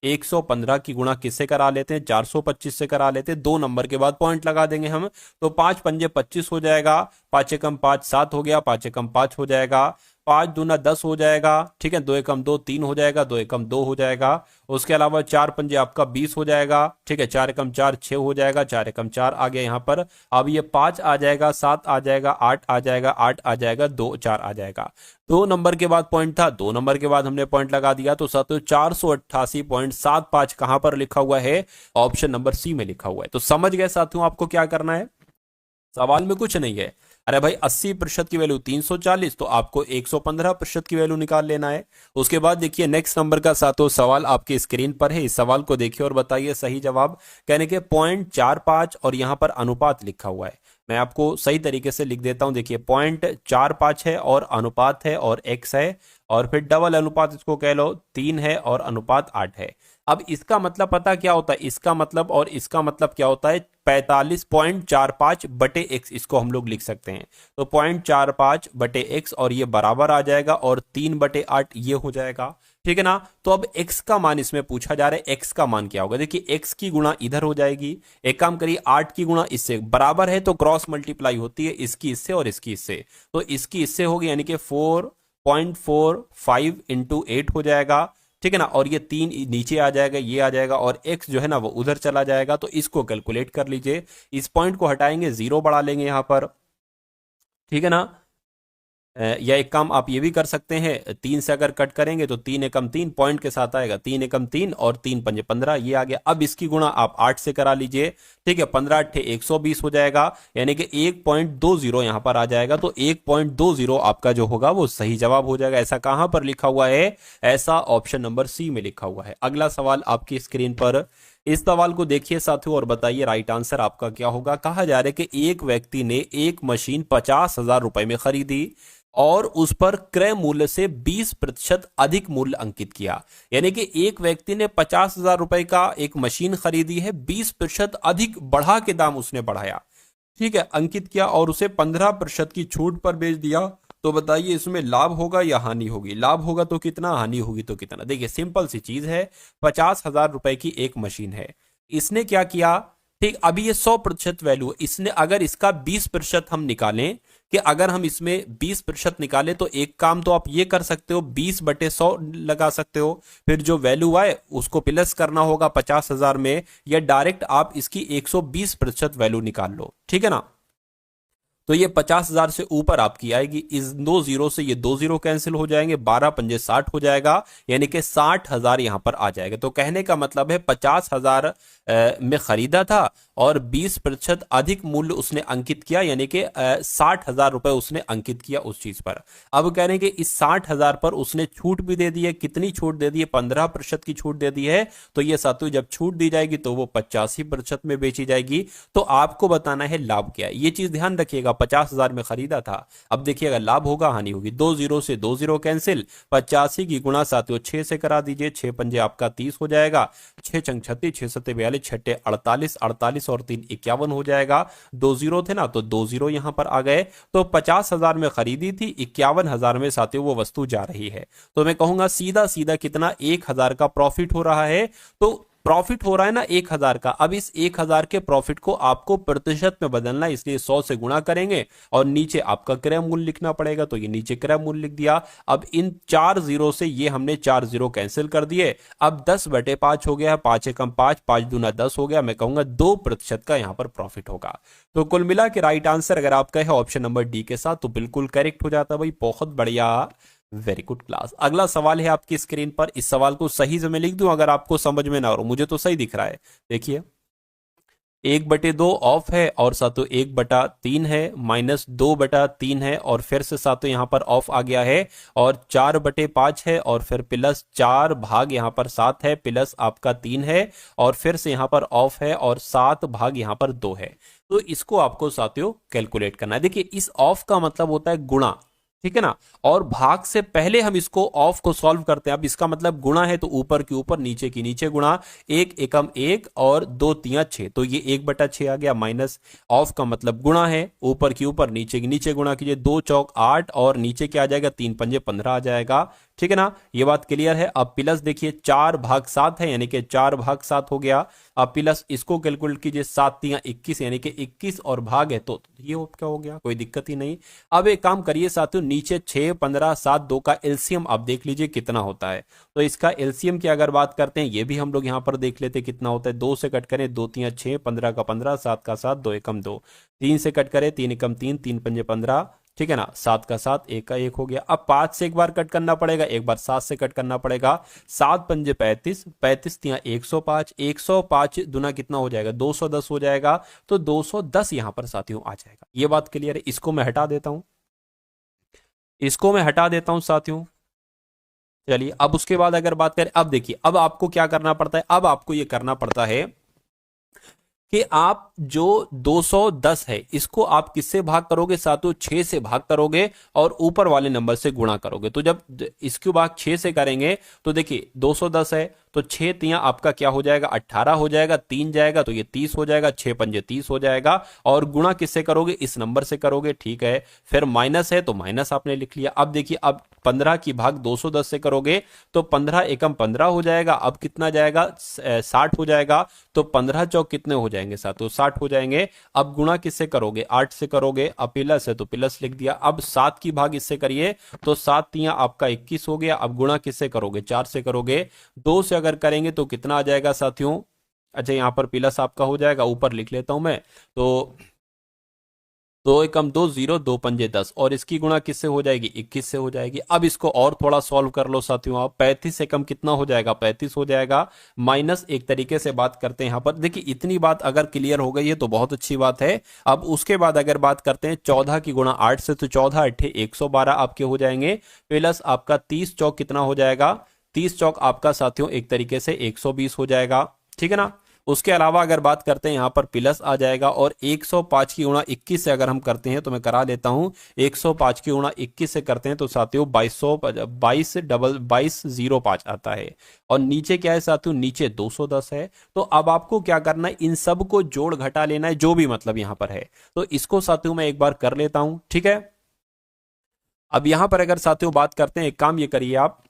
115 की गुणा किससे करा लेते हैं, 425 से करा लेते हैं, 2 नंबर के बाद पॉइंट लगा देंगे हम। तो 5 पंजे 25 हो जाएगा, 5 एकम 5 7 हो गया, 5 एकम 5 हो जाएगा, 5 दूना 10 हो जाएगा, ठीक है, 2 एकम 2 3 हो जाएगा, 2 एकम 2 हो जाएगा। उसके अलावा 4 पंजे आपका 20 हो जाएगा, ठीक है, 4 एकम 4 6 हो जाएगा, 4 एकम 4 आ गया यहाँ पर। अब ये 5 आ जाएगा, 7 आ जाएगा, 8 आ जाएगा, 8 आ जाएगा, 2 4 आ जाएगा। 2 नंबर के बाद पॉइंट था, 2 नंबर के बाद हमने पॉइंट लगा दिया, तो साथियों 488.75 कहां पर लिखा हुआ है? ऑप्शन नंबर सी में लिखा हुआ है। तो समझ गए साथियों आपको क्या करना है? सवाल में कुछ नहीं है। अरे भाई 80% की वैल्यू 340, तो आपको 115% की वैल्यू निकाल लेना है। उसके बाद देखिए नेक्स्ट नंबर का सातों सवाल आपके स्क्रीन पर है, इस सवाल को देखिए और बताइए सही जवाब। कहने के 0.45 और यहां पर अनुपात लिखा हुआ है, मैं आपको सही तरीके से लिख देता हूं। देखिए 0.45 है और अनुपात है और x है, और फिर डबल अनुपात इसको कह लो 3 है और अनुपात 8 है। अब इसका मतलब पता क्या होता है? इसका मतलब और इसका मतलब क्या होता है? 45.45 बटे x, इसको हम लोग लिख सकते हैं। तो 0.45 बटे x और ये बराबर आ जाएगा, और 3 बटे 8 ये हो जाएगा, ठीक है ना। तो अब x का मान इसमें पूछा जा रहा है, x का मान क्या होगा? देखिए x की गुणा इधर हो जाएगी, एक काम करिए 8 की गुणा इससे, बराबर है तो क्रॉस मल्टीप्लाई होती है, इसकी इससे और इसकी इससे, तो इसकी इससे होगी, यानी कि 4.45 इंटू 8 हो जाएगा, ठीक है ना। और ये 3 नीचे आ जाएगा, ये आ जाएगा, और x जो है ना वो उधर चला जाएगा। तो इसको कैलकुलेट कर लीजिए, इस पॉइंट को हटाएंगे, 0 बढ़ा लेंगे यहां पर, ठीक है ना। या एक काम आप ये भी कर सकते हैं, 3 से अगर कट करेंगे तो 3 एकम 3 पॉइंट के साथ आएगा, 3 एकम 3 और 3 पंजे 15, ये आ गया। अब इसकी गुणा आप 8 से करा लीजिए, ठीक है, 15 अट्ठे 120 हो जाएगा, यानी कि 1.20 यहां पर आ जाएगा। तो 1.20 आपका जो होगा वो सही जवाब हो जाएगा। ऐसा कहां पर लिखा हुआ है? ऐसा ऑप्शन नंबर सी में लिखा हुआ है। अगला सवाल आपकी स्क्रीन पर, इस सवाल को देखिए साथियों और बताइए राइट आंसर आपका क्या होगा। कहा जा रहा है कि एक व्यक्ति ने एक मशीन 50,000 रुपए में खरीदी और उस पर क्रय मूल्य से 20% अधिक मूल्य अंकित किया। यानी कि एक व्यक्ति ने 50,000 रुपए का एक मशीन खरीदी है, 20% अधिक बढ़ा के दाम उसने बढ़ाया, ठीक है, अंकित किया, और उसे 15% की छूट पर बेच दिया। तो बताइए इसमें लाभ होगा या हानि होगी? लाभ होगा तो कितना, हानि होगी तो कितना? देखिए सिंपल सी चीज है, 50,000 रुपए की एक मशीन है, इसने क्या किया, ठीक, अभी ये 100% वैल्यू, इसने अगर इसका 20% हम निकालें, कि अगर हम इसमें 20% निकालें, तो एक काम तो आप ये कर सकते हो, 20/100 लगा सकते हो, फिर जो वैल्यू आए उसको प्लस करना होगा 50,000 में, या डायरेक्ट आप इसकी 120% वैल्यू निकाल लो, ठीक है ना। तो ये 50,000 से ऊपर आपकी आएगी, इस 2 जीरो से ये 2 जीरो कैंसिल हो जाएंगे, 12 पंजे 60 हो जाएगा, यानी कि 60,000 यहां पर आ जाएगा। तो कहने का मतलब है 50,000 में खरीदा था और 20% अधिक मूल्य उसने अंकित किया, यानी कि 60,000 रुपए उसने अंकित किया उस चीज पर। अब कह रहे हैं कि इस 60,000 पर उसने छूट भी दे दी है, कितनी छूट दे दी है? 15% की छूट दे दी है। तो ये साथियों जब छूट दी जाएगी तो वो 85% में बेची जाएगी। तो आपको बताना है लाभ क्या है, ये चीज ध्यान रखिएगा। 50,000 में खरीदा था, अब देखिएगा लाभ होगा हानि होगी। 2 जीरो से 2 जीरो कैंसिल, 85 की गुणा साथियों 6 से करा दीजिए, 6 पंजे आपका 30 हो जाएगा, 6 छंग 36, 6 सत्ते 42, 6 48, 48 और 3 51 हो जाएगा। 2 जीरो थे ना, तो 2 जीरो यहां पर आ गए। तो 50,000 में खरीदी थी, 51,000 में साथियों वो वस्तु जा रही है। तो मैं कहूंगा सीधा सीधा कितना, 1,000 का प्रॉफिट हो रहा है। तो प्रॉफिट हो रहा है ना 1,000 का। अब इस 1,000 के प्रॉफिट को आपको प्रतिशत में बदलना है, इसलिए 100 से गुणा करेंगे और नीचे आपका क्रय मूल्य लिखना पड़ेगा। तो ये नीचे क्रय मूल्य लिख दिया। अब इन 4 जीरो से ये हमने 4 जीरो कैंसिल कर दिए। अब 10/5 हो गया, 5 एकम 5, 5 दूना 10 हो गया। मैं कहूंगा 2% का यहां पर प्रॉफिट होगा। तो कुल मिला के राइट आंसर अगर आपका है ऑप्शन नंबर डी के साथ, तो बिल्कुल करेक्ट हो जाता भाई। बहुत बढ़िया, वेरी गुड क्लास। अगला सवाल है आपकी स्क्रीन पर, इस सवाल को सही से मैं लिख दूं अगर आपको समझ में ना हो, मुझे तो सही दिख रहा है। देखिए 1/2 ऑफ है और सातों 1/3 है, -2/3 है और फिर से सातों यहां पर ऑफ आ गया है, और 4/5 है और फिर प्लस 4 भाग यहां पर 7 है, प्लस आपका 3 है और फिर से यहां पर ऑफ है और 7 भाग यहां पर 2 है। तो इसको आपको साथियों कैलकुलेट करना है। देखिए इस ऑफ का मतलब होता है गुणा, ठीक है ना, और भाग से पहले हम इसको ऑफ को सॉल्व करते हैं। अब इसका मतलब गुणा है तो ऊपर की ऊपर नीचे की नीचे गुणा, 1 एकम 1 और 2 तिया 6, तो ये 1/6 आ गया, माइनस ऑफ का मतलब गुणा है, ऊपर की ऊपर नीचे की नीचे गुणा कीजिए, 2 चौक 8 और नीचे क्या आ जाएगा, 3 पंजे 15 आ जाएगा। ठीक है ना, ये बात क्लियर है। अब प्लस देखिए 4/7 है, यानी कि 4/7 हो गया। अब प्लस इसको कैलकुलेट कीजिए, 7×3=21, यानी कि 21 और भाग है तो ये क्या हो गया, कोई दिक्कत ही नहीं। अब एक काम करिए साथियों, नीचे 6, 15, 7, 2 का एलसीएम आप देख लीजिए कितना होता है। तो इसका एलसीएम की अगर बात करते हैं, ये भी हम लोग यहाँ पर देख लेते कितना होता है। 2 से कट करें 2 3 6, 15 का 15, 7 का 7, 2 एकम 2, 3 से कट करें 3 एकम 3, 3 पंजे 15, ठीक है ना, 7 का 7, 1 का 1 हो गया। अब 5 से एक बार कट करना पड़ेगा, एक बार 7 से कट करना पड़ेगा। 7 पंजे 35, 35 तिया 105, 105 दुना कितना हो जाएगा, 210 हो जाएगा। तो 210 यहां पर साथियों आ जाएगा। ये बात क्लियर है। इसको मैं हटा देता हूं, इसको मैं हटा देता हूं साथियों। चलिए अब उसके बाद अगर बात करें, अब देखिए अब आपको क्या करना पड़ता है, अब आपको ये करना पड़ता है कि आप जो 210 है इसको आप किससे भाग करोगे साथियों, 6 से भाग करोगे और ऊपर वाले नंबर से गुणा करोगे। तो जब इसके भाग 6 से करेंगे तो देखिए 210 है तो 6 तिया आपका क्या हो जाएगा, 18 हो जाएगा, 3 जाएगा तो ये 30 हो जाएगा, 6 पंजे 30 हो जाएगा। और गुणा किससे करोगे, इस नंबर से करोगे, ठीक है। फिर माइनस है तो माइनस आपने लिख लिया। अब देखिए अब 15 की भाग 210 से करोगे तो 15 एकम 15 हो जाएगा। अब कितना जाएगा, 60 हो जाएगा। तो 15 चौक कितने हो जाएंगे साथियों, 60 हो जाएंगे। अब गुणा किससे करोगे, 8 से करोगे। अब प्लस है तो प्लस लिख दिया। अब 7 की भाग इससे करिए तो 7 तिया आपका 21 हो गया। अब गुणा किससे करोगे, 4 से करोगे। 2 से अगर करेंगे तो कितना आ जाएगा साथियों, अच्छा यहां पर प्लस आपका हो जाएगा, ऊपर लिख लेता हूं मैं। तो 2 एकम 2, 0, 2 पंजे 10 और इसकी गुणा किससे हो जाएगी, 21 से हो जाएगी। अब इसको और थोड़ा सॉल्व कर लो साथियों आप। 35 एकम कितना हो जाएगा, 35 हो जाएगा। माइनस एक तरीके से बात करते हैं यहां पर, देखिए इतनी बात अगर क्लियर हो गई है तो बहुत अच्छी बात है। अब उसके बाद अगर बात करते हैं 14 की गुणा 8 से, तो 14 अट्ठे 112 आपके हो जाएंगे। प्लस आपका 30 चौक कितना हो जाएगा, 30 चौक आपका साथियों एक तरीके से 120 हो जाएगा, ठीक है ना। उसके अलावा अगर बात करते हैं यहां पर प्लस आ जाएगा। और 105 की गुणा 21 से अगर हम करते हैं तो मैं करा देता हूं, 105 की गुणा 21 से करते हैं तो साथियों 2205 आता है। और नीचे क्या है साथियों, नीचे 210 है। तो अब आपको क्या करना है, इन सब को जोड़ घटा लेना है, जो भी मतलब यहां पर है। तो इसको साथियों मैं एक बार कर लेता हूं, ठीक है। अब यहां पर अगर साथियों बात करते हैं, एक काम ये करिए आप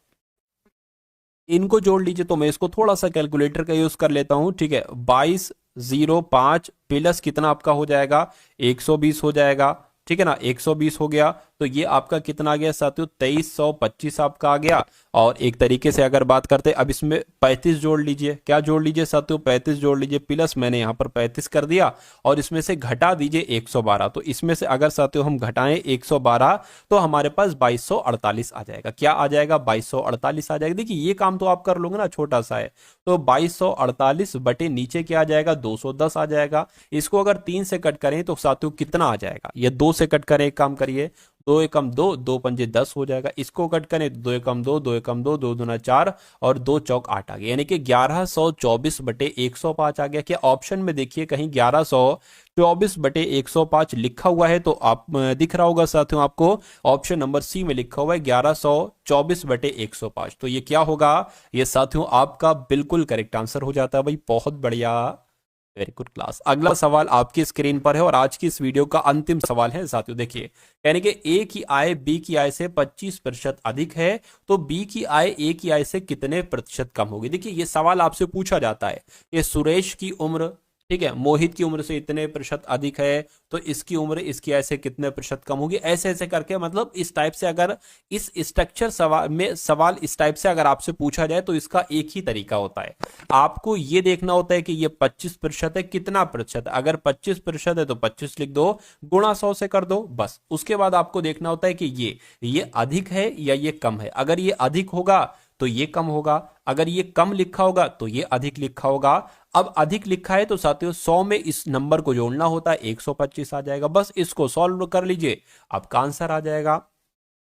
इनको जोड़ लीजिए। तो मैं इसको थोड़ा सा कैलकुलेटर का यूज कर लेता हूं, ठीक है। 2205 प्लस कितना आपका हो जाएगा, 120 हो जाएगा, ठीक है ना। 120 हो गया तो ये आपका कितना आ गया साथियों, 2325 आपका आ गया। और एक तरीके से अगर बात करते हैं, अब इसमें 35 जोड़ लीजिए। क्या जोड़ लीजिए साथियों, 35 जोड़ लीजिए। प्लस मैंने यहां पर 35 कर दिया और इसमें से घटा दीजिए 112। तो इसमें से अगर साथियों हम घटाएं 112 तो हमारे पास 2248 आ जाएगा। क्या आ जाएगा, 2248 आ जाएगा। देखिए ये काम तो आप कर लोगे ना, छोटा सा है। तो 2248 बटे नीचे क्या आ जाएगा, 210 आ जाएगा। इसको अगर 3 से कट करें तो साथियों कितना आ जाएगा, ये 2 से कट करें, एक काम करिए 2 एकम 2, 2 पंजे 10 हो जाएगा। इसको कट करें 2 एकम 2, 2 एकम 2, 2 दूना 4 और 2 चौक 8 आ गया, यानी कि 1124 बटे 105 आ गया। क्या ऑप्शन में देखिए कहीं 1124 बटे 105 लिखा हुआ है, तो आप दिख रहा होगा साथियों आपको, ऑप्शन नंबर सी में लिखा हुआ है 1124 बटे 105। तो ये क्या होगा, ये साथियों आपका बिल्कुल करेक्ट आंसर हो जाता है भाई, बहुत बढ़िया, वेरी गुड क्लास। अगला सवाल आपकी स्क्रीन पर है और आज की इस वीडियो का अंतिम सवाल है साथियों। देखिए यानी कि ए की आय बी की आय से 25% अधिक है, तो बी की आय ए की आय से कितने प्रतिशत कम होगी। देखिए ये सवाल आपसे पूछा जाता है, ये सुरेश की उम्र, ठीक है, मोहित की उम्र से इतने प्रतिशत अधिक है, तो इसकी उम्र इसकी आय से कितने प्रतिशत कम होगी, ऐसे ऐसे करके, मतलब इस टाइप से अगर इस स्ट्रक्चर सवाल इस टाइप से अगर आपसे पूछा जाए तो इसका एक ही तरीका होता है। आपको ये देखना होता है कि ये 25% है, कितना प्रतिशत, अगर 25% है तो 25 लिख दो, गुणा 100 से कर दो, बस। उसके बाद आपको देखना होता है कि ये अधिक है या ये कम है। अगर ये अधिक होगा तो ये कम होगा, अगर ये कम लिखा होगा तो ये अधिक लिखा होगा। अब अधिक लिखा है तो साथियों 100 में इस नंबर को जोड़ना होता है, 125 आ जाएगा। बस इसको सॉल्व कर लीजिए, आपका आंसर आ जाएगा।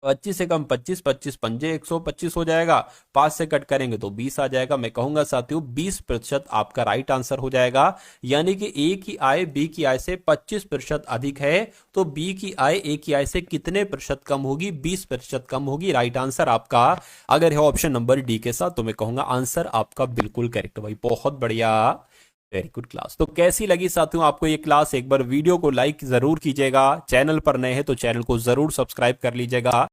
25 से कम 25, 25 पंजे 125 हो जाएगा। 5 से कट करेंगे तो 20 आ जाएगा। मैं कहूंगा साथियों 20% आपका राइट आंसर हो जाएगा। यानी कि ए की आय बी की आय से 25% अधिक है, तो बी की आय ए की आय से कितने प्रतिशत कम होगी, 20% कम होगी। राइट आंसर आपका अगर है ऑप्शन नंबर डी के साथ, तो मैं कहूंगा आंसर आपका बिल्कुल करेक्ट भाई, बहुत बढ़िया, वेरी गुड क्लास। तो कैसी लगी साथियों आपको ये क्लास, एक बार वीडियो को लाइक जरूर कीजिएगा, चैनल पर नए हैं तो चैनल को जरूर सब्सक्राइब कर लीजिएगा।